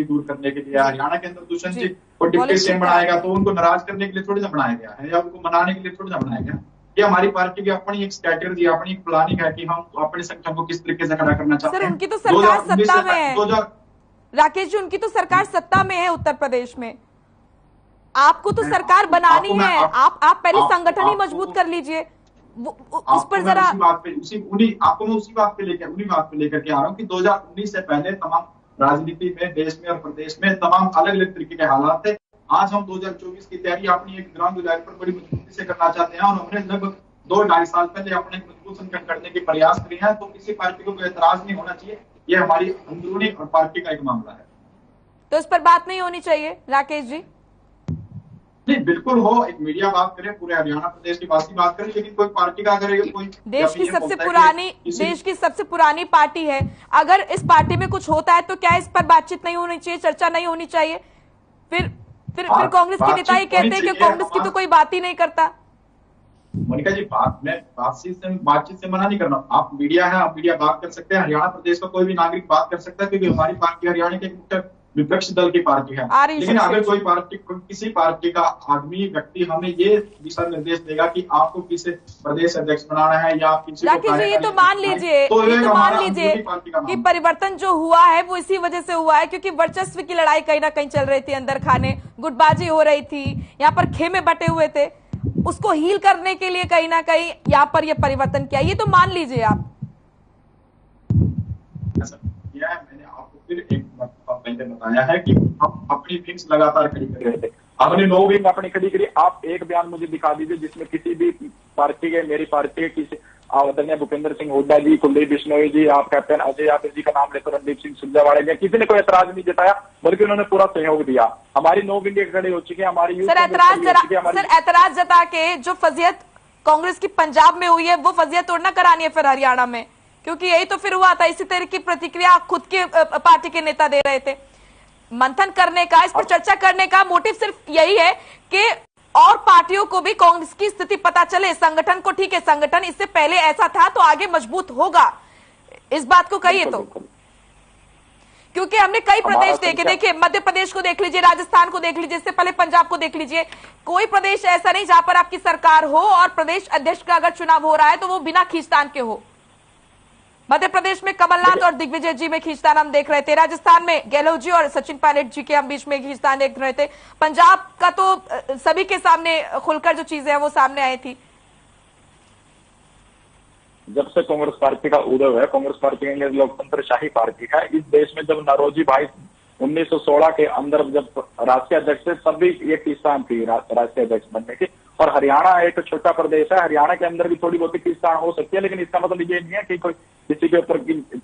दूर करने के लिए, हरियाणा के अंदर दुष्यंत जी कोई डिप्टी सीएम बनाएगा तो उनको नाराज करने के लिए थोड़ी ना बनाया गया है, या उनको मनाने के लिए थोड़ी ना बनाया गया। ये हमारी पार्टी की अपनी एक स्ट्रैटेजी, अपनी एक प्लानिंग है कि हम अपने संगठन को किस तरीके से खड़ा करना चाहते हैं। उनकी तो सरकार सत्ता में है राकेश जी, उनकी तो सरकार सत्ता में है उत्तर प्रदेश में। आपको तो सरकार बनानी है, आप पहले संगठन ही मजबूत कर लीजिए। उस पर जरा उसी बात पे लेकर के आ रहा हूँ कि 2019 से पहले तमाम राजनीति में, देश में और प्रदेश में तमाम अलग अलग तरीके के हालात थे। आज हम 2024 की तैयारी अपनी एक ग्राउंड लेवल पर बड़ी मजबूती से करना चाहते हैं, और हमने लगभग 2-2.5 साल पहले अपने मजबूत संगठन करने के प्रयास किए हैं। तो किसी पार्टी को कोई एतराज नहीं होना चाहिए, ये हमारी अंदरूनी और पार्टी का एक मामला है। तो इस पर बात नहीं होनी चाहिए राकेश जी? नहीं, बिल्कुल हो, एक मीडिया बात करे, पूरे हरियाणा प्रदेश की बात करे, लेकिन कोई पार्टी का अगर कोई देश की सबसे पुरानी पार्टी है, अगर इस पार्टी में कुछ होता है तो क्या इस पर बातचीत नहीं होनी चाहिए, चर्चा नहीं होनी चाहिए? फिर कांग्रेस के नेता ही कहते हैं कि कांग्रेस की तो कोई बात ही नहीं करता। मोनिका जी, बातचीत से मना नहीं करना। आप मीडिया है, आप मीडिया बात कर सकते हैं, हरियाणा प्रदेश का कोई भी नागरिक बात कर सकता है, क्योंकि हमारी पार्टी हरियाणा के मुख्य विपक्ष दल की पार्टी है। लेकिन अगर कोई पार्टी, किसी पार्टी का आदमी, व्यक्ति हमें ये दिशा निर्देश देगा कि आपको किसे प्रदेश अध्यक्ष बनाना है या किसी को, ये तो मान लीजिए कि परिवर्तन जो हुआ है वो इसी वजह से हुआ है क्योंकि वर्चस्व की लड़ाई कहीं ना कहीं चल रही थी, अंदर खाने, गुटबाजी हो रही थी, यहाँ पर खेमे बटे हुए थे, उसको हील करने के लिए कहीं ना कहीं यहाँ पर ये परिवर्तन किया, ये तो मान लीजिए आप। मैंने आपको फिर एक पहले बताया है कि हम अपनी विंग्स लगातार खड़ी कर रहे थे, हमने 9 विंग अपनी खड़ी करी। आप एक बयान मुझे दिखा दीजिए जिसमें किसी भी पार्टी के, मेरी पार्टी के किसी आदरणीय भूपेंद्र सिंह हुड्डा जी, कुलदीप बिश्नोई जी, आप कैप्टन अजय यादव जी का नाम लेकर रणदीप सिंह सुरजेवाला जी, किसी ने कोई ऐतराज नहीं जताया, बल्कि उन्होंने पूरा सहयोग दिया। हमारी नो इंडिया खड़ी हो चुकी है, हमारी सर ऐतराज जता के जो फजीयत कांग्रेस की पंजाब में हुई है वो फजीयत तोड़ना करानी है फिर हरियाणा में, क्योंकि यही तो फिर हुआ था। इसी तरह की प्रतिक्रिया खुद के पार्टी के नेता दे रहे थे। मंथन करने का, इस पर चर्चा करने का मोटिव सिर्फ यही है कि और पार्टियों को भी कांग्रेस की स्थिति पता चले, संगठन को। ठीक है, संगठन इससे पहले ऐसा था तो आगे मजबूत होगा, इस बात को कहिए तो। क्योंकि हमने कई प्रदेश देखे, देखिए मध्य प्रदेश को देख लीजिए, राजस्थान को देख लीजिए, इससे पहले पंजाब को देख लीजिए, कोई प्रदेश ऐसा नहीं जहां पर आपकी सरकार हो और प्रदेश अध्यक्ष का अगर चुनाव हो रहा है तो वो बिना खींचतान के हो। मध्य प्रदेश में कमलनाथ और दिग्विजय जी में खींचतान हम देख रहे थे, राजस्थान में गहलोत जी और सचिन पायलट जी के हम बीच में खींचतान देख रहे थे, पंजाब का तो सभी के सामने खुलकर जो चीजें हैं वो सामने आई थी। जब से कांग्रेस पार्टी का उदय हुआ है, कांग्रेस पार्टी लोकतंत्रशाही पार्टी है इस देश में। जब नरोजी भाई 1916 के अंदर जब राष्ट्रीय अध्यक्ष थे, तब भी ये खींचतान थी राष्ट्रीय अध्यक्ष बनने की। और हरियाणा एक छोटा प्रदेश है, हरियाणा के अंदर भी थोड़ी बहुत खींचतान हो सकती है, लेकिन इसका मतलब ये नहीं है कि कोई किसी के ऊपर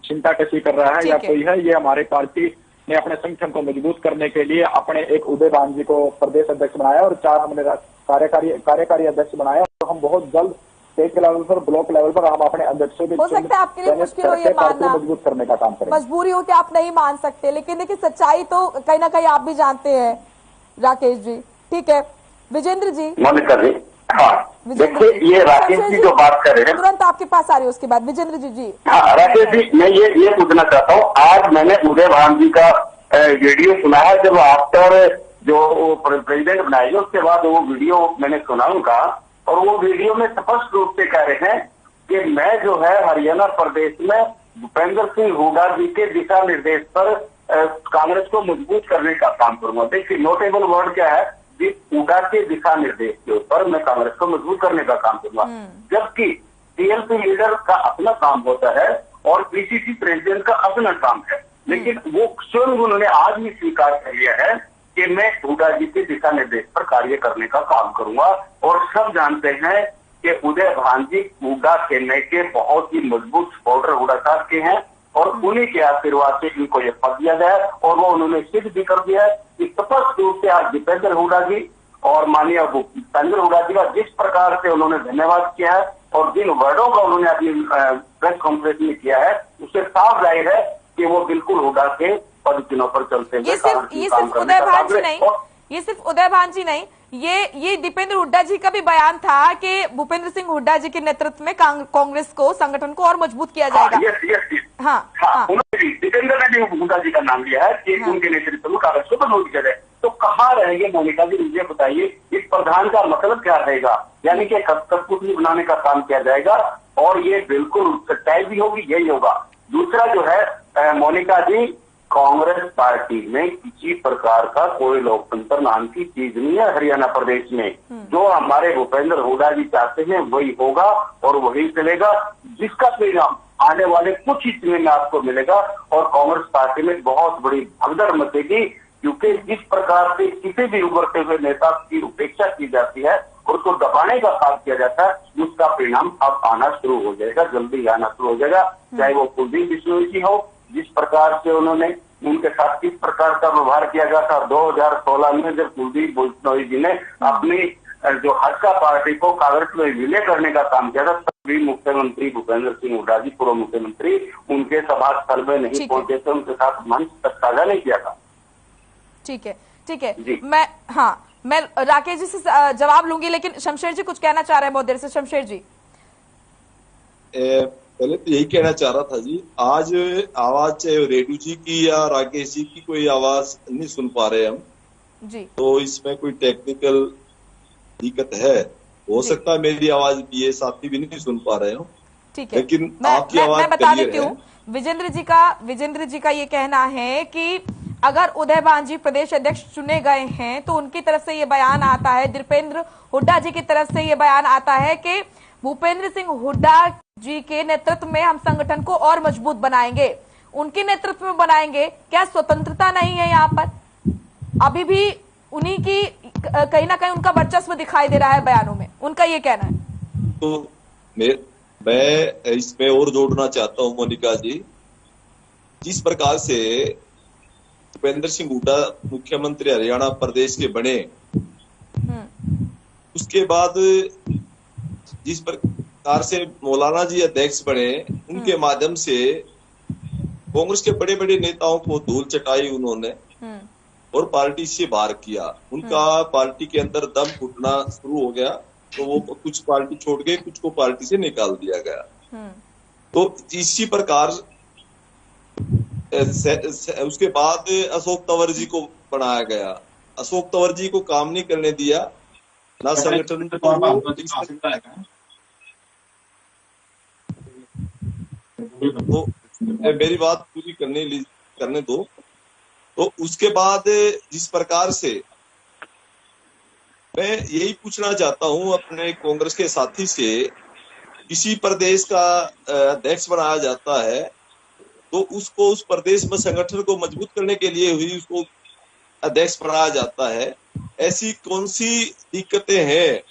चिंता कसी कर रहा है या कोई है। ये हमारी पार्टी ने अपने संगठन को मजबूत करने के लिए अपने एक उदय भान जी को प्रदेश अध्यक्ष बनाया और 4 हमने कार्यकारी अध्यक्ष बनाया। और हम बहुत जल्द स्टेट के लेवल पर, ब्लॉक लेवल पर हम अपने अध्यक्षों हो सकता है आपके लिए मुश्किल हो ये मानना, मजबूत करने का काम करें। मजबूरी हो कि आप नहीं मान सकते, लेकिन देखिए सच्चाई तो कहीं ना कहीं आप भी जानते हैं राकेश जी। ठीक है विजेंद्र जी। मोनिका जी, हाँ देखिए ये राकेश जी जो बात कर रहे हैं, तुरंत आपके पास आ रही है उसके बाद विजेंद्र जी। हाँ राकेश जी, मैं ये पूछना चाहता हूँ, आज मैंने उदय भान जी का वीडियो सुना है, जब आफ्टर जो प्रेसिडेंट बनाएंगे उसके बाद वो वीडियो मैंने सुना उनका, और वो वीडियो में स्पष्ट रूप से कह रहे हैं कि मैं जो है हरियाणा प्रदेश में भूपेंद्र सिंह हुड्डा जी के दिशा निर्देश पर कांग्रेस को मजबूत करने का काम करूंगा। देखिए नोटेबल वर्ड क्या है, हुड्डा के दिशा निर्देश के ऊपर मैं कांग्रेस को मजबूत करने का काम करूंगा। जबकि टीएमसी लीडर का अपना काम होता है और पीसीसी प्रेसिडेंट का अपना काम है, लेकिन वो स्वयं उन्होंने आज भी स्वीकार कर लिया है कि मैं हुड्डा जी के दिशा निर्देश पर कार्य करने का काम करूंगा। और सब जानते हैं कि उदय भान जी हुड्डा सेना के बहुत ही मजबूत सपोर्टर हुड्डा साहब के हैं, और उन्हीं के आशीर्वाद से इनको ये पद दिया गया है, और वो उन्होंने सिद्ध भी कर दिया है। स्पष्ट रूप से आज दीपेंद्र हुड्डा जी और माननीय भूपेंद्र हुड्डा जी का जिस प्रकार से उन्होंने धन्यवाद किया है और जिन वर्डों का उन्होंने अपनी प्रेस कॉन्फ्रेंस में किया है, उससे साफ जाहिर है कि वो बिल्कुल हुड्डा के पद चिन्हों पर चलते हैं। ये सिर्फ उदय भान जी नहीं, ये सिर्फ उदय भान जी नहीं, ये दीपेंद्र हुड्डा जी का भी बयान था कि भूपेंद्र सिंह हुड्डा जी के नेतृत्व में कांग्रेस को, संगठन को और मजबूत किया जाएगा। हाँ, दीपेंद्र ने भी हुड्डा जी का नाम लिया है कि उनके नेतृत्व में कांग्रेस को मजबूत किया जाए। तो कहाँ रहेंगे मोनिका जी, मुझे बताइए, इस प्रधान का मतलब क्या रहेगा? यानी कि कठपुतली बनाने का काम किया जाएगा, और ये बिल्कुल सच्चाई भी होगी, यही होगा। दूसरा जो है मोनिका जी, कांग्रेस पार्टी में किसी प्रकार का कोई लोकतंत्र नाम की चीज नहीं है हरियाणा प्रदेश में। जो हमारे भूपेंद्र हुड्डा जी चाहते हैं वही होगा और वही चलेगा, जिसका परिणाम आने वाले कुछ ही समय में आपको मिलेगा। और कांग्रेस पार्टी में बहुत बड़ी भगदड़ मचेगी, क्योंकि जिस प्रकार से किसी भी उभरते हुए नेता की उपेक्षा की जाती है और उसको दबाने का काम किया जाता है, उसका परिणाम अब आना शुरू हो जाएगा, जल्दी आना शुरू हो जाएगा। चाहे वो कुलदीप बिश्नोई जी हो, जिस प्रकार से उन्होंने उनके साथ किस प्रकार का व्यवहार किया गया था 2016 में, जब कुलदीप बिश्नोई जी ने अपनी जो हटका पार्टी को कांग्रेस में विलय करने का काम किया था, तभी मुख्यमंत्री भूपेंद्र सिंह हुड्डा जी, पूर्व मुख्यमंत्री, उनके सभा स्थल में नहीं पहुंचे थे, उनके साथ मंच तक साझा नहीं किया था। ठीक है मैं राकेश जी से जवाब लूंगी, लेकिन शमशेर जी कुछ कहना चाह रहे हैं बहुत देर से। शमशेर जी, पहले तो यही कहना चाह रहा था जी, आज आवाज चाहे रेडू जी की या राकेश जी की कोई आवाज नहीं सुन पा रहे हम जी, तो इसमें कोई टेक्निकल दिक्कत है। हो सकता है मेरी आवाज ये साथी भी नहीं सुन पा रहे हो, ठीक है, लेकिन आपकी आवाज मैं बता देती हूँ। विजेंद्र जी का ये कहना है कि अगर उदय भान जी प्रदेश अध्यक्ष चुने गए हैं तो उनकी तरफ से ये बयान आता है, दीपेंद्र हुड्डा जी की तरफ से ये बयान आता है कि भूपेंद्र सिंह हुड्डा जी के नेतृत्व में हम संगठन को और मजबूत बनाएंगे, उनके नेतृत्व में बनाएंगे। क्या स्वतंत्रता नहीं है यहाँ पर? अभी भी उन्हीं की कहीं ना कहीं उनका वर्चस्व दिखाई दे रहा है बयानों में, उनका ये कहना है। तो मैं इसमें और जोड़ना चाहता हूं मोनिका जी, जिस प्रकार से भूपेंद्र सिंह हुड्डा मुख्यमंत्री हरियाणा प्रदेश के बने, उसके बाद जिस प्रकार से मौलाना जी अध्यक्ष बने, उनके माध्यम से कांग्रेस के बड़े बड़े नेताओं को धूल चटाई उन्होंने और पार्टी से बाहर किया। उनका पार्टी के अंदर दम घुटना शुरू हो गया, तो वो कुछ पार्टी छोड़ गए, कुछ को पार्टी से निकाल दिया गया। तो इसी प्रकार उसके बाद अशोक तंवर जी को बनाया गया। अशोक तंवर जी को काम नहीं करने दिया, ना संगठन तो मेरी बात पूरी करने दो। तो उसके बाद जिस प्रकार से मैं यही पूछना चाहता हूं अपने कांग्रेस के साथी से, किसी प्रदेश का अध्यक्ष बनाया जाता है तो उसको उस प्रदेश में संगठन को मजबूत करने के लिए हुई उसको अध्यक्ष बनाया जाता है। ऐसी कौन सी दिक्कतें हैं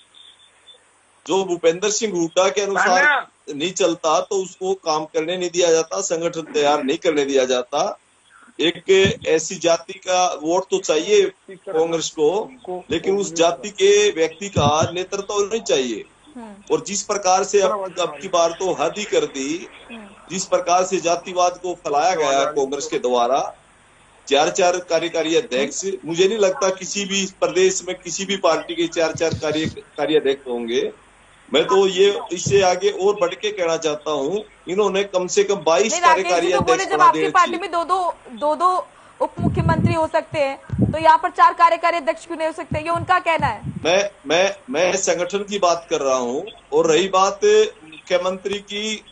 जो भूपेंद्र सिंह हुड्डा के अनुसार नहीं चलता तो उसको काम करने नहीं दिया जाता, संगठन तैयार नहीं करने दिया जाता। एक ऐसी जाति का वोट तो चाहिए कांग्रेस को, लेकिन उस जाति के व्यक्ति का नेतृत्व तो नहीं चाहिए। और जिस प्रकार से अब की बार तो हद ही कर दी, जिस प्रकार से जातिवाद को फैलाया गया कांग्रेस के द्वारा, 4 कार्यकारी अध्यक्ष, मुझे नहीं लगता किसी भी प्रदेश में किसी भी पार्टी के 4 कार्य अध्यक्ष होंगे। मैं तो ये इससे आगे और बढ़ के कहना चाहता हूँ, इन्होंने कम से कम 22 कार्यकारी अध्यक्ष जब आपकी पार्टी में दो उप मुख्यमंत्री हो सकते हैं, तो यहाँ पर 4 कार्यकारी अध्यक्ष क्यों नहीं हो सकते, ये उनका कहना है। मैं संगठन की बात कर रहा हूँ। और रही बात मुख्यमंत्री की,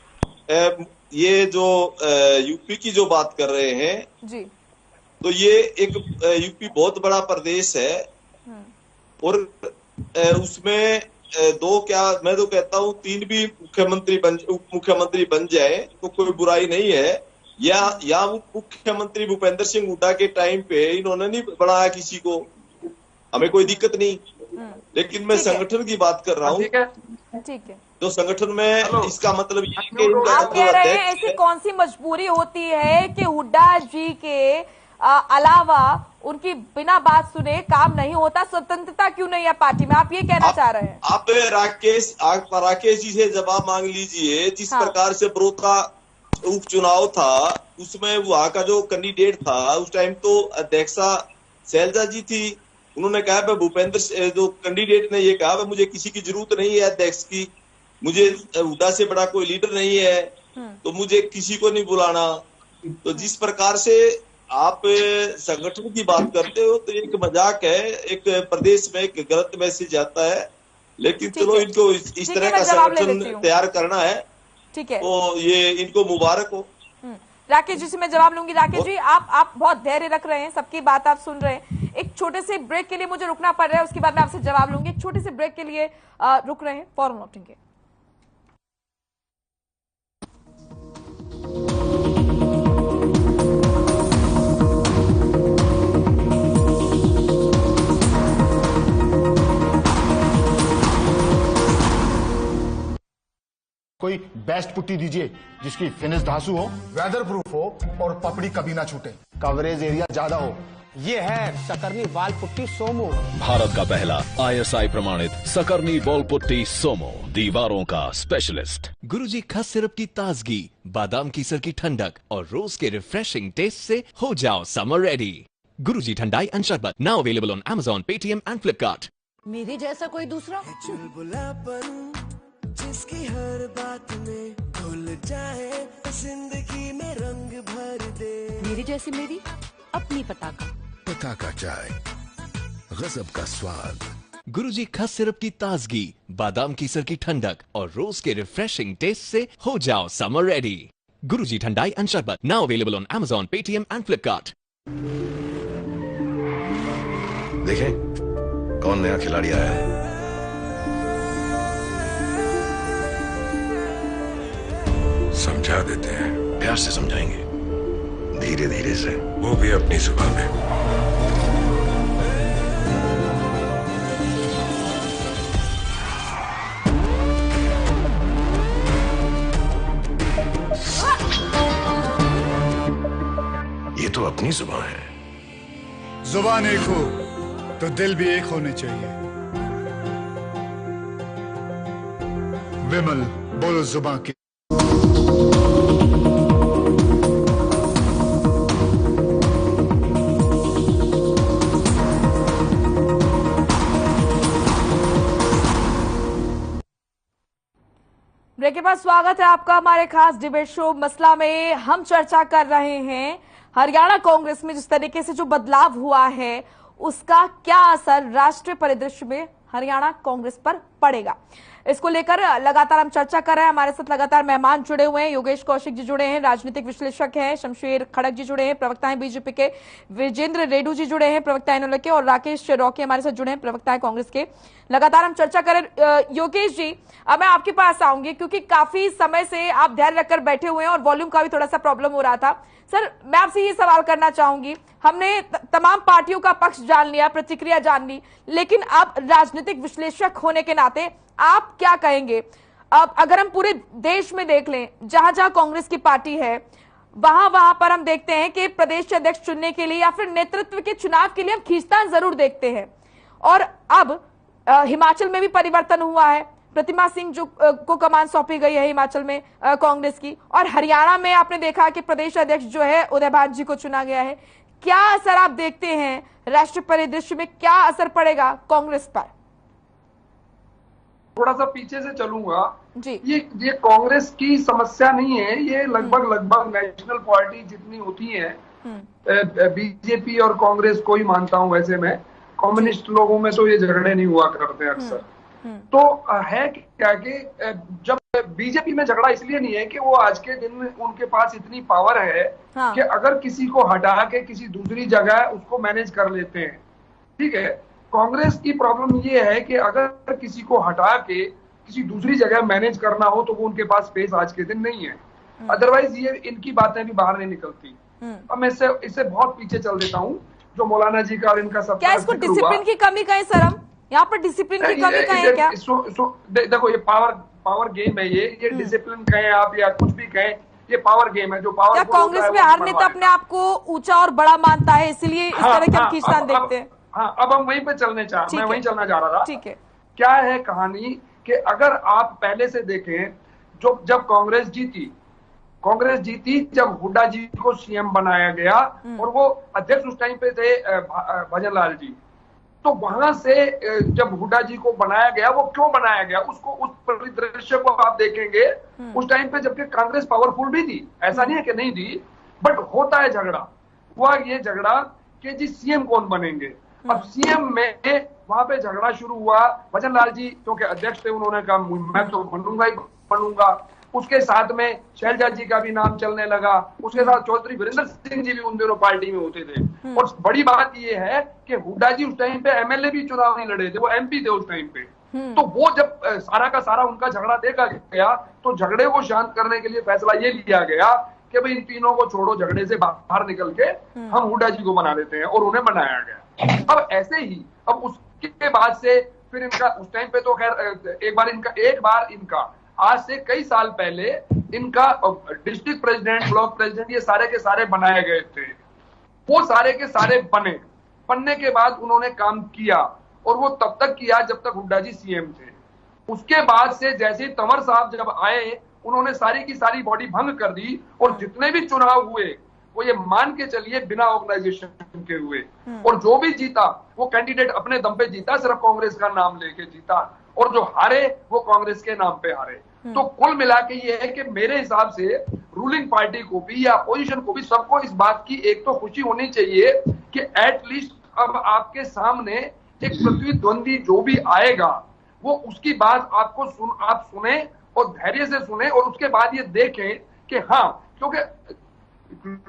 ये जो यूपी की जो बात कर रहे हैं जी, तो ये एक यूपी बहुत बड़ा प्रदेश है और उसमें 2 क्या, मैं तो कहता हूँ 3 भी उप मुख्यमंत्री बन जाए तो कोई बुराई नहीं है। या मुख्यमंत्री भूपेंद्र सिंह हुड्डा के टाइम पे इन्होंने नहीं बनाया किसी को, हमें कोई दिक्कत नहीं। लेकिन मैं संगठन की बात कर रहा हूँ, ठीक है। तो संगठन में इसका मतलब ये है कि आप कह रहे हैं ऐसी कौन सी मजबूरी होती है कि हुड्डा जी के अलावा उनकी बिना बात सुने काम नहीं होता, स्वतंत्रता क्यों नहीं है पार्टी में, आप ये कहना चाह रहे हैं? आप राकेश जी से जवाब मांग लीजिए। जिस प्रकार से बरोदा उपचुनाव था, उसमें वहां का जो कैंडिडेट था उस टाइम तो अध्यक्षा शैलजा जी थी। उन्होंने कहा भूपेंद्र, जो कैंडिडेट ने ये कहा मुझे किसी की जरूरत नहीं है अध्यक्ष की, मुझे हुड्डा से बड़ा कोई लीडर नहीं है, तो मुझे किसी को नहीं बुलाना। तो जिस प्रकार से आप संगठन की बात करते हो तो एक मजाक है, एक प्रदेश में एक गलत मैसेज आता है। लेकिन चलो इनको इस तरह का संगठन तैयार करना है, ठीक है, तो ये इनको मुबारक हो। राकेश जी से मैं जवाब लूंगी। राकेश जी, आप बहुत धैर्य रख रहे हैं, सबकी बात आप सुन रहे हैं। एक छोटे से ब्रेक के लिए मुझे रुकना पड़ रहा है, उसके बाद मैं आपसे जवाब लूंगी। एक छोटे से ब्रेक के लिए रुक रहे हैं, फौरन लौटेंगे। कोई बेस्ट पुट्टी दीजिए जिसकी फिनिश धांसू हो, वेदर प्रूफ हो और पपड़ी कभी ना छूटे, कवरेज एरिया ज्यादा हो। ये है सकरनी वाल पुट्टी सोमो, भारत का पहला ISI प्रमाणित सकरनी बॉल पुट्टी सोमो, दीवारों का स्पेशलिस्ट। गुरुजी खस सिरप की ताजगी, बादाम कीसर की ठंडक और रोज के रिफ्रेशिंग टेस्ट से हो जाओ summer ready. Guruji thandai and sharbat, now available on Amazon, Paytm and Flipkart. मेरे जैसा कोई दूसरा जिसकी हर बात में घुल जाए, जिंदगी में रंग भर दे। मेरी जैसी मेरी अपनी पताका चाय, गजब का स्वाद। गुरुजी खस सिरप की ताजगी, बादाम कीसर की ठंडक और रोज के रिफ्रेशिंग टेस्ट से हो जाओ summer ready. Guruji thandai and sharbat, now available on Amazon, Paytm and Flipkart. देखें कौन नया खिलाड़ी आया है। समझा देते हैं, प्यार से समझाएंगे, धीरे धीरे से, वो भी अपनी जुबान में। तो अपनी जुबान है। जुबान एक हो तो दिल भी एक होने चाहिए। विमल बोलो जुबान की। ब्रेक के बाद स्वागत है आपका हमारे खास डिबेट शो मसला में। हम चर्चा कर रहे हैं हरियाणा कांग्रेस में जिस तरीके से जो बदलाव हुआ है उसका क्या असर राष्ट्रीय परिदृश्य में हरियाणा कांग्रेस पर पड़ेगा, इसको लेकर लगातार हम चर्चा कर रहे हैं। हमारे साथ लगातार मेहमान जुड़े हुए हैं। योगेश कौशिक जी जुड़े हैं, राजनीतिक विश्लेषक हैं। शमशेर खड़क जी जुड़े हैं, प्रवक्ता हैं बीजेपी के। विजेंद्र रेड्डू जी जुड़े हैं, प्रवक्ता हैं इनोले के। और राकेश रॉकी हमारे साथ जुड़े हैं, प्रवक्ता हैं कांग्रेस के। लगातार हम चर्चा करें। योगेश जी, अब मैं आपके पास आऊंगी क्योंकि काफी समय से आप ध्यान रखकर बैठे हुए हैं और वॉल्यूम का भी थोड़ा सा प्रॉब्लम हो रहा था। सर, मैं आपसे ये सवाल करना चाहूंगी, हमने तमाम पार्टियों का पक्ष जान लिया, प्रतिक्रिया जान ली, लेकिन अब राजनीतिक विश्लेषक होने के नाते आप क्या कहेंगे? अब अगर हम पूरे देश में देख लें, जहां जहां कांग्रेस की पार्टी है वहां पर हम देखते हैं कि प्रदेश अध्यक्ष चुनने के लिए या फिर नेतृत्व के चुनाव के लिए हम खींचतान जरूर देखते हैं। और अब हिमाचल में भी परिवर्तन हुआ है, प्रतिमा सिंह जो को कमान सौंपी गई है हिमाचल में कांग्रेस की, और हरियाणा में आपने देखा कि प्रदेश अध्यक्ष जो है उदय भान जी को चुना गया है। क्या असर आप देखते हैं राष्ट्रीय परिदृश्य में, क्या असर पड़ेगा कांग्रेस पर? थोड़ा सा पीछे से चलूंगा जी। ये कांग्रेस की समस्या नहीं है, ये लगभग नेशनल पार्टी जितनी होती है, बीजेपी और कांग्रेस को ही मानता हूं। वैसे मैं कम्युनिस्ट लोगों में तो ये झगड़े नहीं हुआ करते अक्सर। तो है क्या कि जब बीजेपी में झगड़ा इसलिए नहीं है कि वो आज के दिन में उनके पास इतनी पावर है कि अगर किसी को हटा के किसी दूसरी जगह उसको मैनेज कर लेते हैं, ठीक है। कांग्रेस की प्रॉब्लम ये है कि अगर किसी को हटा के किसी दूसरी जगह मैनेज करना हो तो वो उनके पास स्पेस आज के दिन नहीं है। अदरवाइज ये इनकी बातें भी बाहर नहीं निकलती। अब मैं इससे बहुत पीछे चल देता हूँ, जो मौलाना जी का और इनका सब क्या इसको डिसिप्लिन की कमी कहें सर? हम यहाँ पर डिसिप्लिन की कमी कहें क्या? देखो, ये पावर गेम है, ये डिसिप्लिन कहें आप या कुछ भी कहें, ये पावर गेम है। जो पावर क्या कांग्रेस में हर नेता अपने आप को ऊंचा और बड़ा मानता है, इसलिए इस तरह के हम खींचतान देखते हैं? हाँ, अब हम वहीं पे मैं वहीं चलना चाह रहा था। ठीक है। क्या है कहानी कि अगर आप पहले से देखें, जब कांग्रेस जीती जब हुड्डा जी को सीएम बनाया गया और वो अध्यक्ष उस टाइम पे थे भजन लाल जी, तो वहां से जब हुड्डा जी को बनाया गया, वो क्यों बनाया गया उसको, उस परिदृश्य को आप देखेंगे उस टाइम पे जबकि कांग्रेस पावरफुल भी थी, ऐसा नहीं है कि नहीं थी, बट होता है झगड़ा। हुआ ये झगड़ा कि जी सीएम कौन बनेंगे। अब सीएम में वहां पे झगड़ा शुरू हुआ। भजन लाल जी क्योंकि अध्यक्ष थे, उन्होंने कहा मैं तो बनूंगा। उसके साथ में शैलजा जी का भी नाम चलने लगा, उसके साथ चौधरी वीरेंद्र सिंह जी भी उन दिनों पार्टी में होते थे। और बड़ी बात यह है कि हुड्डा जी उस टाइम पे एमएलए भी चुनाव नहीं लड़े थे, वो एमपी थे उस टाइम पे। तो वो जब सारा का सारा उनका झगड़ा देखा गया तो झगड़े को शांत करने के लिए फैसला ये लिया गया कि भाई इन तीनों को छोड़ो, झगड़े से बाहर निकल के हम हुड्डा जी को बना देते हैं, और उन्हें बनाया गया। अब ऐसे ही अब उसके बाद से फिर इनका उस टाइम पे तो खैर एक बार इनका आज से कई साल पहले इनका डिस्ट्रिक्ट प्रेसिडेंट, ब्लॉक प्रेसिडेंट, ये सारे के सारे बनाए गए थे। वो सारे के सारे बनने के बाद उन्होंने काम किया, और वो तब तक किया जब तक हुड्डा जी सीएम थे। उसके बाद से जैसे ही तंवर साहब जब आए, उन्होंने सारी की सारी बॉडी भंग कर दी, और जितने भी चुनाव हुए वो ये मान के चलिए बिना ऑर्गेनाइजेशन के हुए, और जो भी जीता वो कैंडिडेट अपने दम पे जीता, सिर्फ कांग्रेस का नाम लेके जीता, और जो हारे वो कांग्रेस के नाम पे हारे। तो कुल मिला के ये है कि मेरे हिसाब से रूलिंग पार्टी को भी या अपोजिशन को भी सबको इस बात की एक तो खुशी होनी चाहिए कि एटलीस्ट अब आपके सामने एक प्रतिद्वंदी जो भी आएगा वो उसकी बात आप सुने और धैर्य से सुने, और उसके बाद ये देखें कि हाँ, क्योंकि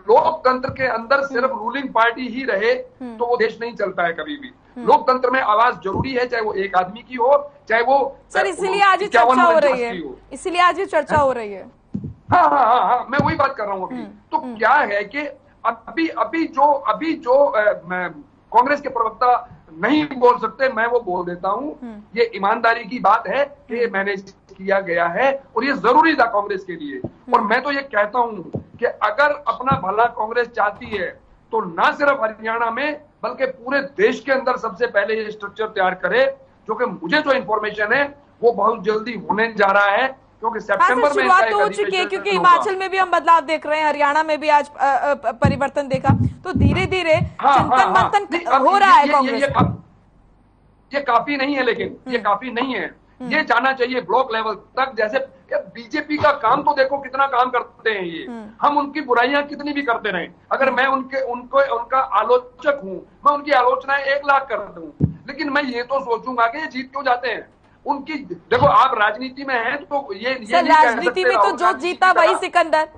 लोकतंत्र के अंदर सिर्फ रूलिंग पार्टी ही रहे तो वो देश नहीं चलता है कभी भी। लोकतंत्र में आवाज जरूरी है, चाहे वो एक आदमी की हो, चाहे वो सर, इसीलिए आज ये चर्चा हो रही है, इसीलिए आज ये चर्चा हो रही है। हाँ, मैं वही बात कर रहा हूँ अभी। तो क्या है कि अभी जो कांग्रेस के प्रवक्ता नहीं बोल सकते, मैं वो बोल देता हूँ। ये ईमानदारी की बात है कि मैनेज किया गया है, और ये जरूरी था कांग्रेस के लिए। और मैं तो ये कहता हूँ कि अगर अपना भला कांग्रेस चाहती है तो ना सिर्फ हरियाणा में बल्कि पूरे देश के अंदर सबसे पहले ये स्ट्रक्चर तैयार करे, जो कि मुझे जो इंफॉर्मेशन है वो बहुत जल्दी होने जा रहा है, क्योंकि सितंबर में शुरुआत हो चुकी है, क्योंकि हिमाचल में भी हम बदलाव देख रहे हैं, हरियाणा में भी आज परिवर्तन देखा, तो धीरे धीरे चिंतन मंथन हो रहा है कांग्रेस। ये काफी नहीं है, लेकिन ये काफी नहीं है, ये जाना चाहिए ब्लॉक लेवल तक। जैसे बीजेपी का काम तो देखो कितना काम करते हैं ये, हम उनकी बुराइयां कितनी भी करते रहे, अगर मैं उनका आलोचक हूं, मैं उनकी आलोचनाएं 1 लाख कर दूं, लेकिन मैं ये तो सोचूंगा कि ये जीत क्यों जाते हैं। उनकी देखो, आप राजनीति में हैं तो ये राजनीति में तो जो जीता वही सिकंदर।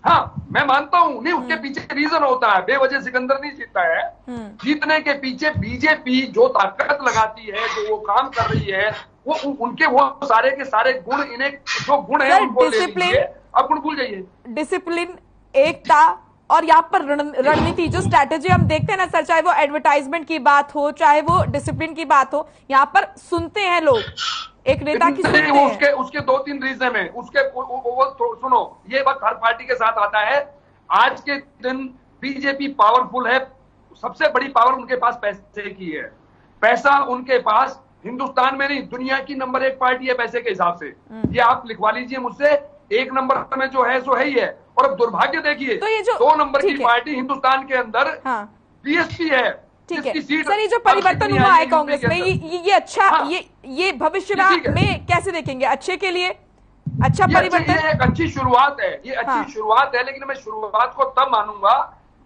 हाँ, मैं मानता हूं, नहीं उसके पीछे रीजन होता है, बेवजह सिकंदर नहीं जीता है। जीतने के पीछे बीजेपी जो ताकत लगाती है, जो वो काम कर रही है, वो उनके वो सारे के सारे गुण, इन्हें जो गुण है उनको ले लीजिए, अब गुण भूल जाइए। डिसिप्लिन, एकता और यहाँ पर रणनीति, जो स्ट्रैटेजी हम देखते हैं ना सर, चाहे वो एडवर्टाइजमेंट की बात हो, चाहे वो डिसिप्लिन की बात हो, यहाँ पर सुनते हैं लोग एक नेता की, सुनते हैं। उसके 2-3 रीजन है, सुनो, ये वक्त हर पार्टी के साथ आता है। आज के दिन बीजेपी पावरफुल है, सबसे बड़ी पावर उनके पास पैसे की है। पैसा उनके पास हिंदुस्तान में नहीं, दुनिया की नंबर 1 पार्टी है पैसे के हिसाब से। ये आप लिखवा लीजिए मुझसे, 1 नंबर में जो है सो है ही है। और अब दुर्भाग्य देखिए, तो ये जो 2 नंबर की पार्टी हिंदुस्तान के अंदर बीएसपी है। ठीक है सर, ये जो परिवर्तन हुआ है कांग्रेस में, ये अच्छा, ये भविष्य में कैसे देखेंगे? अच्छे के लिए अच्छा परिवर्तन, ये एक अच्छी शुरुआत है, ये अच्छी शुरुआत है, लेकिन मैं शुरुआत को तब मानूंगा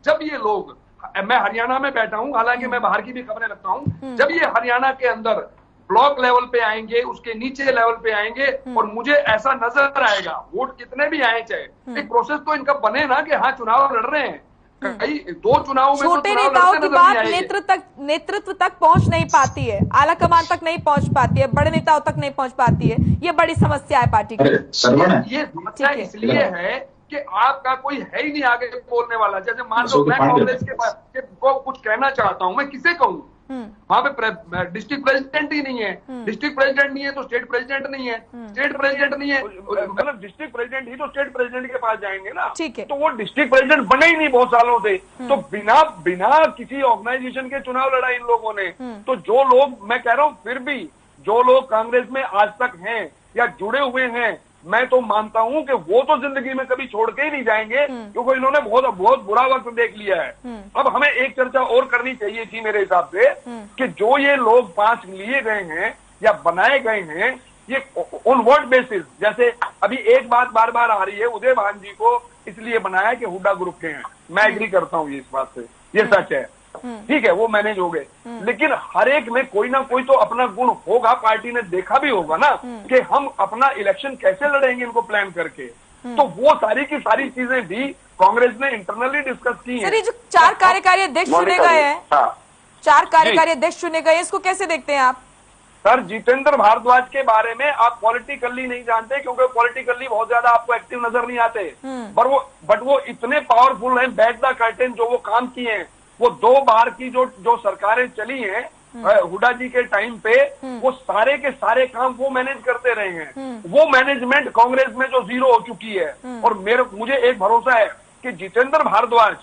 जब ये लोग, मैं हरियाणा में बैठा हूं, हालांकि मैं बाहर की भी खबरें रखता हूं, जब ये हरियाणा के अंदर ब्लॉक लेवल पे आएंगे, उसके नीचे लेवल पे आएंगे, और मुझे ऐसा नजर आएगा, वोट कितने भी आए चाहे, एक प्रोसेस तो इनका बने ना कि हाँ चुनाव लड़ रहे हैं। कई 2 चुनाव में छोटे नेताओं की बात नेतृत्व तक पहुंच नहीं पाती है, आला कमान तक नहीं पहुंच पाती है, बड़े नेताओं तक नहीं पहुंच पाती है। ये बड़ी समस्या है पार्टी की। ये समस्या इसलिए है कि आपका कोई है ही नहीं आगे बोलने वाला। जैसे मान लो मैं कांग्रेस के को कुछ कहना चाहता हूं, मैं किसे कहूं? वहां पे डिस्ट्रिक्ट प्रेसिडेंट ही नहीं है, डिस्ट्रिक्ट प्रेसिडेंट नहीं है तो स्टेट प्रेसिडेंट नहीं है, स्टेट प्रेसिडेंट नहीं है, मतलब डिस्ट्रिक्ट प्रेसिडेंट ही तो स्टेट प्रेसिडेंट के पास जाएंगे ना। ठीक है, तो वो डिस्ट्रिक्ट प्रेसिडेंट बने ही नहीं बहुत सालों से, तो बिना किसी ऑर्गेनाइजेशन के चुनाव लड़ा इन लोगों ने। तो जो लोग, मैं कह रहा हूं, फिर भी जो लोग कांग्रेस में आज तक हैं या जुड़े हुए हैं, मैं तो मानता हूं कि वो तो जिंदगी में कभी छोड़ के ही नहीं जाएंगे, क्योंकि इन्होंने बहुत बुरा वक्त देख लिया है। अब हमें एक चर्चा और करनी चाहिए थी मेरे हिसाब से, कि जो ये लोग 5 लिए गए हैं या बनाए गए हैं, ये ऑन व्हाट बेसिस? जैसे अभी एक बात बार बार आ रही है, उदय भान जी को इसलिए बनाया कि हुड्डा ग्रुप के हैं। मैं एग्री करता हूँ ये इस बात से, ये सच है, ठीक है, वो मैनेज हो गए, लेकिन हर एक में कोई ना कोई तो अपना गुण होगा। पार्टी ने देखा भी होगा ना कि हम अपना इलेक्शन कैसे लड़ेंगे इनको प्लान करके, तो वो सारी की सारी चीजें भी कांग्रेस ने इंटरनली डिस्कस की हैं। सर, ये जो 4 कार्यकारी अध्यक्ष चुने गए हैं, 4 कार्यकारी अध्यक्ष चुने गए, इसको कैसे देखते हैं आप? सर, जितेंद्र भारद्वाज के बारे में आप पॉलिटिकली नहीं जानते, क्योंकि पॉलिटिकली बहुत ज्यादा आपको एक्टिव नजर नहीं आते, बट वो इतने पावरफुल हैं, बैक द कर्टेन जो वो काम किए हैं, वो 2 बार की जो सरकारें चली हैं हुड्डा जी के टाइम पे, वो सारे के सारे काम वो मैनेज करते रहे हैं। वो मैनेजमेंट कांग्रेस में जो जीरो हो चुकी है, और मुझे एक भरोसा है कि जितेंद्र भारद्वाज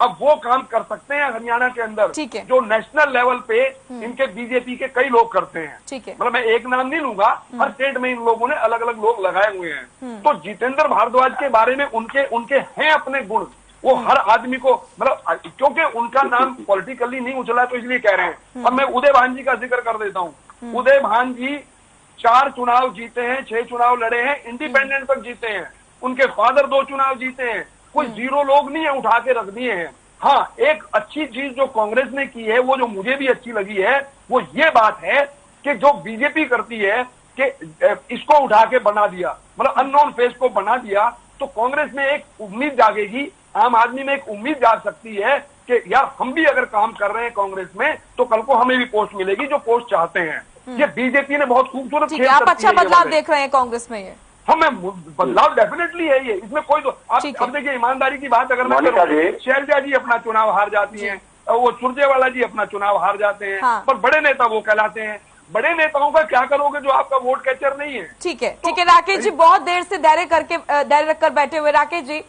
अब वो काम कर सकते हैं हरियाणा के अंदर जो नेशनल लेवल पे इनके बीजेपी के कई लोग करते हैं। मतलब मैं एक नाम नहीं लूंगा, हर स्टेट में इन लोगों ने अलग अलग लोग लगाए हुए हैं। तो जितेंद्र भारद्वाज के बारे में उनके हैं अपने गुण, वो हर आदमी को, मतलब क्योंकि उनका नाम पॉलिटिकली नहीं उछला तो इसलिए कह रहे हैं। अब मैं उदय भान जी का जिक्र कर देता हूँ। उदय भान जी 4 चुनाव जीते हैं, 6 चुनाव लड़े हैं, इंडिपेंडेंट तक जीते हैं। उनके फादर 2 चुनाव जीते हैं, कोई जीरो लोग नहीं है उठा के रख दिए हैं। हाँ, एक अच्छी चीज जो कांग्रेस ने की है, वो जो मुझे भी अच्छी लगी है, वो ये बात है कि जो बीजेपी करती है कि इसको उठा के बना दिया, मतलब अननोन फेस को बना दिया, तो कांग्रेस में एक उम्मीद जागेगी, आम आदमी में एक उम्मीद जाग सकती है कि यार हम भी अगर काम कर रहे हैं कांग्रेस में तो कल को हमें भी पोस्ट मिलेगी जो पोस्ट चाहते हैं। ये बीजेपी ने बहुत खूबसूरत खेल आप अच्छा बदलाव देख रहे हैं कांग्रेस में? ये हमें बदलाव डेफिनेटली है, ये इसमें कोई तो आप देखिए, ईमानदारी की बात अगर मैं करूं, शैलजा जी अपना चुनाव हार जाती हैं, वो सुरजेवाला जी अपना चुनाव हार जाते हैं, पर बड़े नेता वो कहलाते हैं। बड़े नेताओं का क्या करोगे जो आपका वोट कैचर नहीं है? ठीक है, ठीक है राकेश जी, बहुत देर से धैर्य रखकर बैठे हुए। राकेश जी,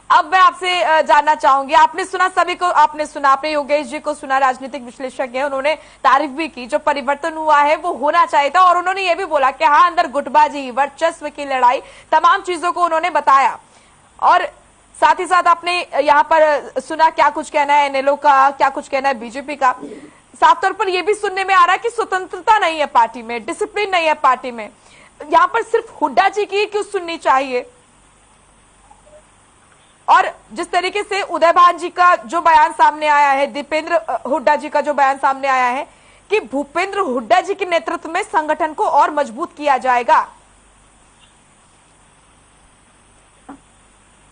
अब मैं आपसे जानना चाहूंगी, आपने सुना, सभी को आपने सुना, आपने योगेश जी को सुना, राजनीतिक विश्लेषक है, उन्होंने तारीफ भी की, जो परिवर्तन हुआ है वो होना चाहिए था, और उन्होंने ये भी बोला कि हाँ, अंदर गुटबाजी, वर्चस्व की लड़ाई, तमाम चीजों को उन्होंने बताया। और साथ ही साथ आपने यहाँ पर सुना क्या कुछ कहना है एनएलओ का, क्या कुछ कहना है बीजेपी का। साफ तौर पर यह भी सुनने में आ रहा है कि स्वतंत्रता नहीं है पार्टी में, डिसिप्लिन नहीं है पार्टी में। यहाँ पर सिर्फ हुड्डा जी की क्यों सुननी चाहिए? और जिस तरीके से उदयभान जी का जो बयान सामने आया है, दीपेंद्र हुड्डा जी का जो बयान सामने आया है कि भूपेंद्र हुड्डा जी के नेतृत्व में संगठन को और मजबूत किया जाएगा।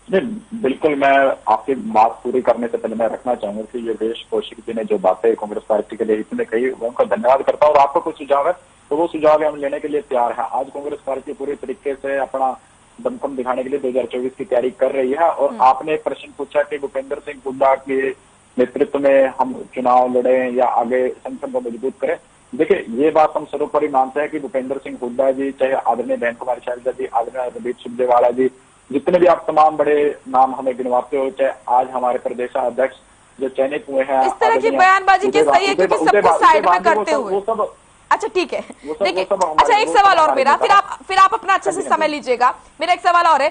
बिल्कुल, मैं आपकी बात पूरी करने से पहले मैं रखना चाहूंगा कि योगेश कौशिक जी ने जो बातें कांग्रेस पार्टी के लिए इतने कही, वो उनका धन्यवाद करता हूं। और आपका कुछ सुझाव है तो वो सुझाव हम लेने के लिए तैयार है। आज कांग्रेस पार्टी पूरी तरीके से अपना दमखम दिखाने के लिए 2024 की तैयारी कर रही है। और आपने एक प्रश्न पूछा कि भूपेंद्र सिंह हुड्डा के नेतृत्व में हम चुनाव लड़े या आगे संगठन को मजबूत करें। देखिए, ये बात हम सर्वोपरि मानते हैं कि भूपेंद्र सिंह हुड्डा जी, चाहे आदरणीय बहन कुमारी शैलजा जी, आदरणीय रणदीप सुरजेवाला जी, जितने भी आप तमाम बड़े नाम हमें गिनवाते हो, चाहे आज हमारे प्रदेशाध्यक्ष जो चयनित हुए हैं, इस तरह की बयानबाजी किस सही है, क्योंकि सबको साइड में करते हुए। वो सब अच्छा ठीक है, देखिए, अच्छा एक सवाल और मेरा, फिर आप अपना अच्छे से समय लीजिएगा। मेरा एक सवाल और है,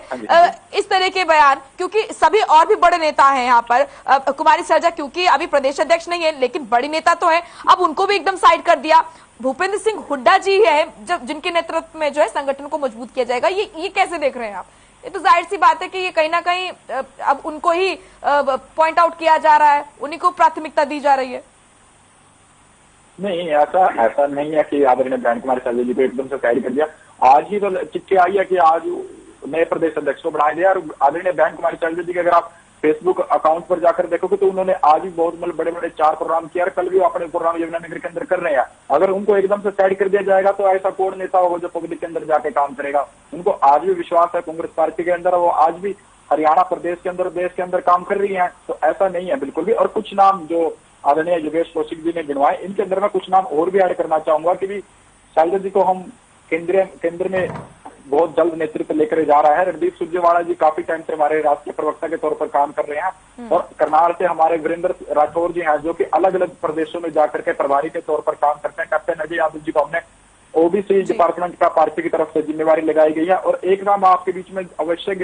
इस तरह के बयान, क्योंकि सभी और भी बड़े नेता हैं यहाँ पर, कुमारी शैलजा क्योंकि अभी प्रदेश अध्यक्ष नहीं है लेकिन बड़ी नेता तो है, अब उनको भी एकदम साइड कर दिया। भूपेंद्र सिंह हुड्डा जी है जब जिनके नेतृत्व में जो है संगठन को मजबूत किया जाएगा, ये कैसे देख रहे हैं आप? ये तो जाहिर सी बात है कि ये कहीं ना कहीं अब उनको ही पॉइंट आउट किया जा रहा है, उन्हीं को प्राथमिकता दी जा रही है। नहीं, ऐसा नहीं है कि आदरणीय बहन कुमारी शैलजा जी को एकदम से साइड कर दिया। आज ही तो चिट्ठी आई है कि आज नए प्रदेश अध्यक्ष को बनाया गया। और आदरणीय बहन कुमारी शैलजा जी के अगर आप फेसबुक अकाउंट पर जाकर देखोगे तो उन्होंने आज भी बहुत बड़े बड़े 4 प्रोग्राम किया और कल भी अपने प्रोग्राम यमुनानगर के अंदर कर रहे हैं। अगर उनको एकदम से साइड कर दिया जाएगा तो ऐसा कौन नेता होगा जो पब्लिक के अंदर जाके काम करेगा? उनको आज भी विश्वास है कांग्रेस पार्टी के अंदर, वो आज भी हरियाणा प्रदेश के अंदर, देश के अंदर काम कर रही है। तो ऐसा नहीं है बिल्कुल भी। और कुछ नाम जो आदरणीय योगेश कौशिक जी ने गिनवाए, इनके अंदर मैं कुछ नाम और भी ऐड करना चाहूंगा कि शैलजा जी को हम केंद्र में बहुत जल्द नेतृत्व लेकर जा रहा है। रणदीप सुरजेवाला जी काफी टाइम से हमारे राष्ट्रीय प्रवक्ता के तौर पर काम कर रहे हैं। और करनाल से हमारे वीरेंद्र राठौर जी हैं जो कि अलग अलग प्रदेशों में जाकर के प्रभारी के तौर पर काम करते हैं। कैप्टन अजय यादव जी को हमने ओबीसी डिपार्टमेंट का पार्टी की तरफ से जिम्मेवारी लगाई गई है। और एक नाम आपके बीच में अवश्य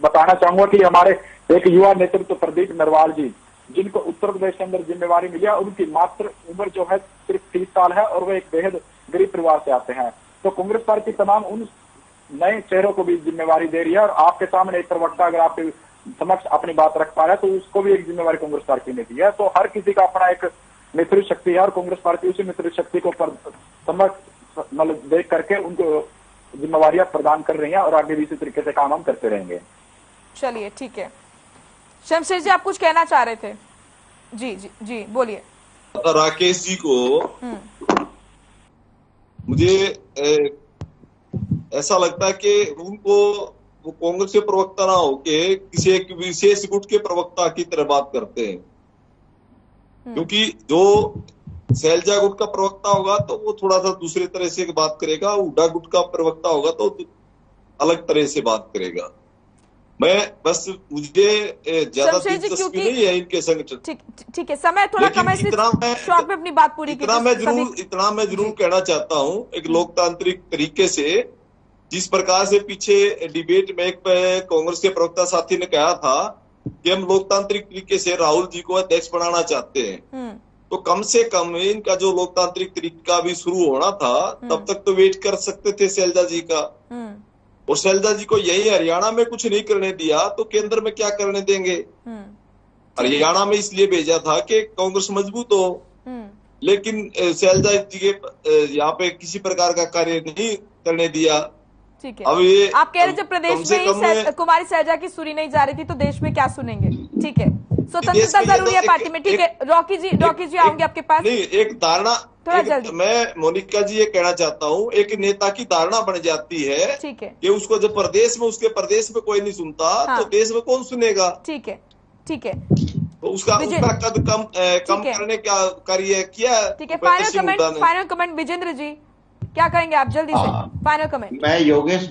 बताना चाहूंगा कि हमारे एक युवा नेतृत्व प्रदीप नरवाल जी, जिनको उत्तर प्रदेश के अंदर जिम्मेवारी मिली है, उनकी मात्र उम्र जो है सिर्फ 30 साल है और वो एक बेहद गरीब परिवार से आते हैं। तो कांग्रेस पार्टी तमाम उन नए चेहरों को भी जिम्मेवारी दे रही है। और आपके सामने एक प्रवक्ता अगर आपके समक्ष अपनी बात रख पा रहा है तो उसको भी एक जिम्मेवारी कांग्रेस पार्टी ने दी है। तो हर किसी का अपना एक नेतृत्व शक्ति है और कांग्रेस पार्टी उसी नेतृत्व शक्ति को मतलब देख करके उनको जिम्मेवारियां प्रदान कर रही है और आगे भी इसी तरीके से काम हम करते रहेंगे। चलिए ठीक है, शमशेर जी आप कुछ कहना चाह रहे थे? जी बोलिए। राकेश जी को मुझे ऐसा लगता है कि उनको वो कांग्रेस के प्रवक्ता ना होके किसी एक विशेष गुट के प्रवक्ता की तरह बात करते हैं। क्योंकि जो शैलजा गुट का प्रवक्ता होगा तो वो थोड़ा सा दूसरे तरह से बात करेगा, हुड्डा गुट का प्रवक्ता होगा तो अलग तरह से बात करेगा। मैं बस मुझे ज्यादा दिलचस्पी नहीं है इनके संगठन। ठीक है, समय थोड़ा कम है, शॉर्ट में अपनी बात पूरी इतना मैं जरूर कहना चाहता हूँ, एक लोकतांत्रिक तरीके से जिस प्रकार से पीछे डिबेट में एक कांग्रेस के प्रवक्ता साथी ने कहा था कि हम लोकतांत्रिक तरीके से राहुल जी को अध्यक्ष बनाना चाहते हैं, तो कम से कम इनका जो लोकतांत्रिक तरीका भी शुरू होना था तब तक तो वेट कर सकते थे शैलजा जी का। और शैलजा जी को यही हरियाणा में कुछ नहीं करने दिया तो केंद्र में क्या करने देंगे? हरियाणा में इसलिए भेजा था कि कांग्रेस मजबूत हो, लेकिन शैलजा जी के यहाँ पे किसी प्रकार का कार्य नहीं करने दिया। ठीक है, अब ये आप कह रहे जब प्रदेश में कुमारी शैलजा की सुनी नहीं जा रही थी तो देश में क्या सुनेंगे? ठीक है, स्वतंत्रता जरूरी है पार्टी में। ठीक है, रॉकी जी आऊंगे आपके पास। नहीं, एक धारणा मैं मोनिका जी ये कहना चाहता हूँ, एक नेता की धारणा बन जाती है कि उसको जब प्रदेश में उसके प्रदेश में कोई नहीं सुनता तो देश में कौन सुनेगा? ठीक है तो उसका कद कम करने का कार्य किया। ठीक है, फाइनल कमेंट विजेंद्र जी। क्या कहेंगे आप जल्दी से, फाइनल कमेंट। मैं योगेश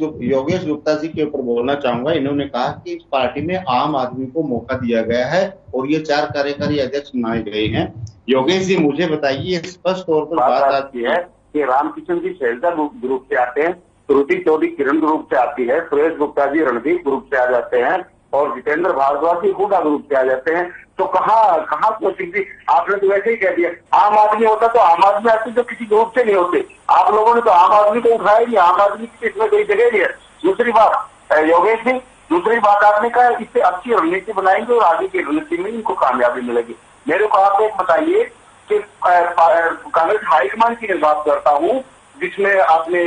गुप्ता जी के ऊपर बोलना चाहूंगा। इन्होंने कहा कि इस पार्टी में आम आदमी को मौका दिया गया है और ये 4 कार्यकारी अध्यक्ष बनाए गए हैं। योगेश जी मुझे बताइए, स्पष्ट तौर पर बात आती है कि रामकिशन जी शैलजा ग्रुप से आते हैं, श्रुति चौधरी किरण ग्रुप से आती है, सुरेश गुप्ता जी रणदीप ग्रुप से आ जाते हैं और जितेंद्र भारद्वाज जी हुडा ग्रुप से आ जाते हैं। तो कहाँ कोचिंग थी? आपने तो वैसे ही कह दिया आम आदमी होता तो आम आदमी आते तो किसी ग्रुप से नहीं होते। आप लोगों ने तो आम आदमी को उठाया नहीं, आम आदमी की इसमें कोई जगह नहीं है। दूसरी बात योगेश जी, दूसरी बात आपने कहा इससे अच्छी रणनीति बनाएंगे और आगे की रणनीति में इनको कामयाबी मिलेगी। मेरे को आप एक बताइए कि कांग्रेस हाईकमान की बात करता हूँ जिसमें आपने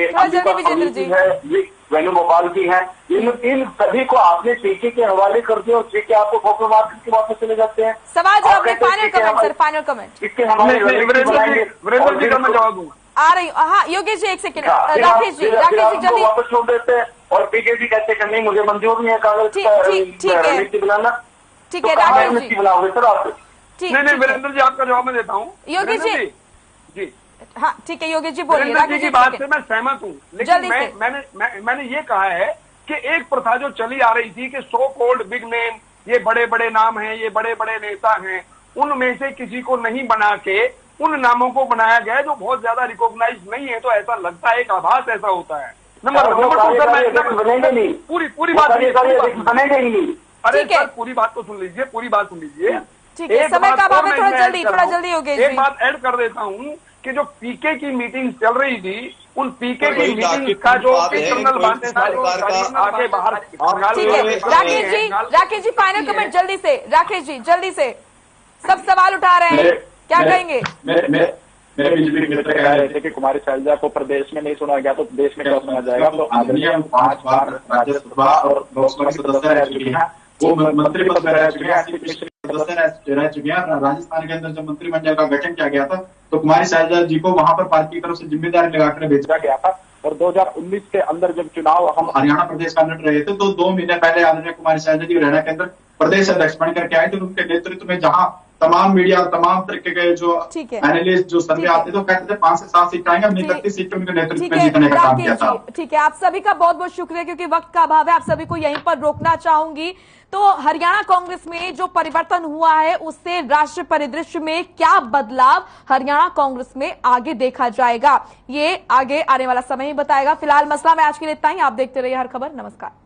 है, वेणुगोपाल जी हैं, इन सभी को आपने टीके के हवाले कर दिया और टीके आपको फोटो मार्केट के वापस चले जाते हैं। सवाल जवाब final comment sir, final comment. इसके हमारे वीरेंद्र जी का मैं जवाब दूंगा। आ रही हूँ। हाँ योगेश जी 1 सेकंड। राकेश जी जल्दी वापस छोड़ देते हैं और पीके जी कहते हैं नहीं मुझे मंजूर नहीं है कांग्रेस रणनीति बनाना। ठीक है राकेश जी बनाओगे सर आप? नहीं वीरेंद्र जी आपका जवाब मैं देता हूँ। योगेश जी हाँ ठीक है योगेश जी बोलिए। वीरेंद्र जी की बात से मैं सहमत हूँ, लेकिन मैंने ये कहा है कि एक प्रथा जो चली आ रही थी कि सो कॉल्ड बिग नेम, ये बड़े बड़े नाम हैं, ये बड़े बड़े नेता हैं, उनमें से किसी को नहीं बना के उन नामों को बनाया गया जो बहुत ज्यादा रिकॉग्नाइज नहीं है। तो ऐसा लगता है, एक आभास ऐसा होता है। नंबर 2 सर, पूरी बात बनेगा ही नहीं। अरे सर पूरी बात तो सुन लीजिए, पूरी बात सुन लीजिए। समय का अभाव है, थोड़ा जल्दी योगेश जी। एक बात ऐड कर देता हूँ कि जो पीके की मीटिंग चल रही थी, उन पीके की मीटिंग का जो इंटरनल बातें आगे बाहर। ठीक है राकेश जी फाइनल कमेंट जल्दी से। राकेश जी जल्दी से, सब सवाल उठा रहे हैं, क्या कहेंगे? मेरे बीजेपी मित्र कह रहे थे कि कुमारी शैलजा को प्रदेश में नहीं सुना गया तो प्रदेश में क्या सुना जाएगा। तो आदरणीय 5 बार राज्यसभा और लोकसभा के सदस्य रह चुके हैं, वो मंत्री पद में रह चुके हैं, सदस्य रह चुके हैं। राजस्थान के अंदर जब मंत्रिमंडल का गठन किया गया था तो कुमारी शैलजा जी को वहां पर पार्टी की तरफ से जिम्मेदारी लगाकर भेजा गया था। और 2019 के अंदर जब चुनाव हम हरियाणा प्रदेश का लड़ रहे थे तो 2 महीने पहले आदरणीय कुमारी शैलजा जी हरियाणा के अंदर प्रदेश अध्यक्ष बन करके आए थे। उनके नेतृत्व में जहां तमाम मीडिया और तमाम तरीके के जो एनालिस्ट जो सर्वे आते थे, कहते थे 5 से 7 सीट आएंगे, हमने 31 सीटें उनके नेतृत्व में जीतने का काम किया था। ठीक है, आप सभी का बहुत बहुत शुक्रिया, क्योंकि वक्त का अभाव है, आप सभी को यहीं पर रोकना चाहूंगी। तो हरियाणा कांग्रेस में जो परिवर्तन हुआ है उससे राष्ट्रीय परिदृश्य में क्या बदलाव हरियाणा कांग्रेस में आगे देखा जाएगा, ये आगे आने वाला समय ही बताएगा। फिलहाल मसला में आज के लिए इतना ही। आप देखते रहिए हर खबर। नमस्कार।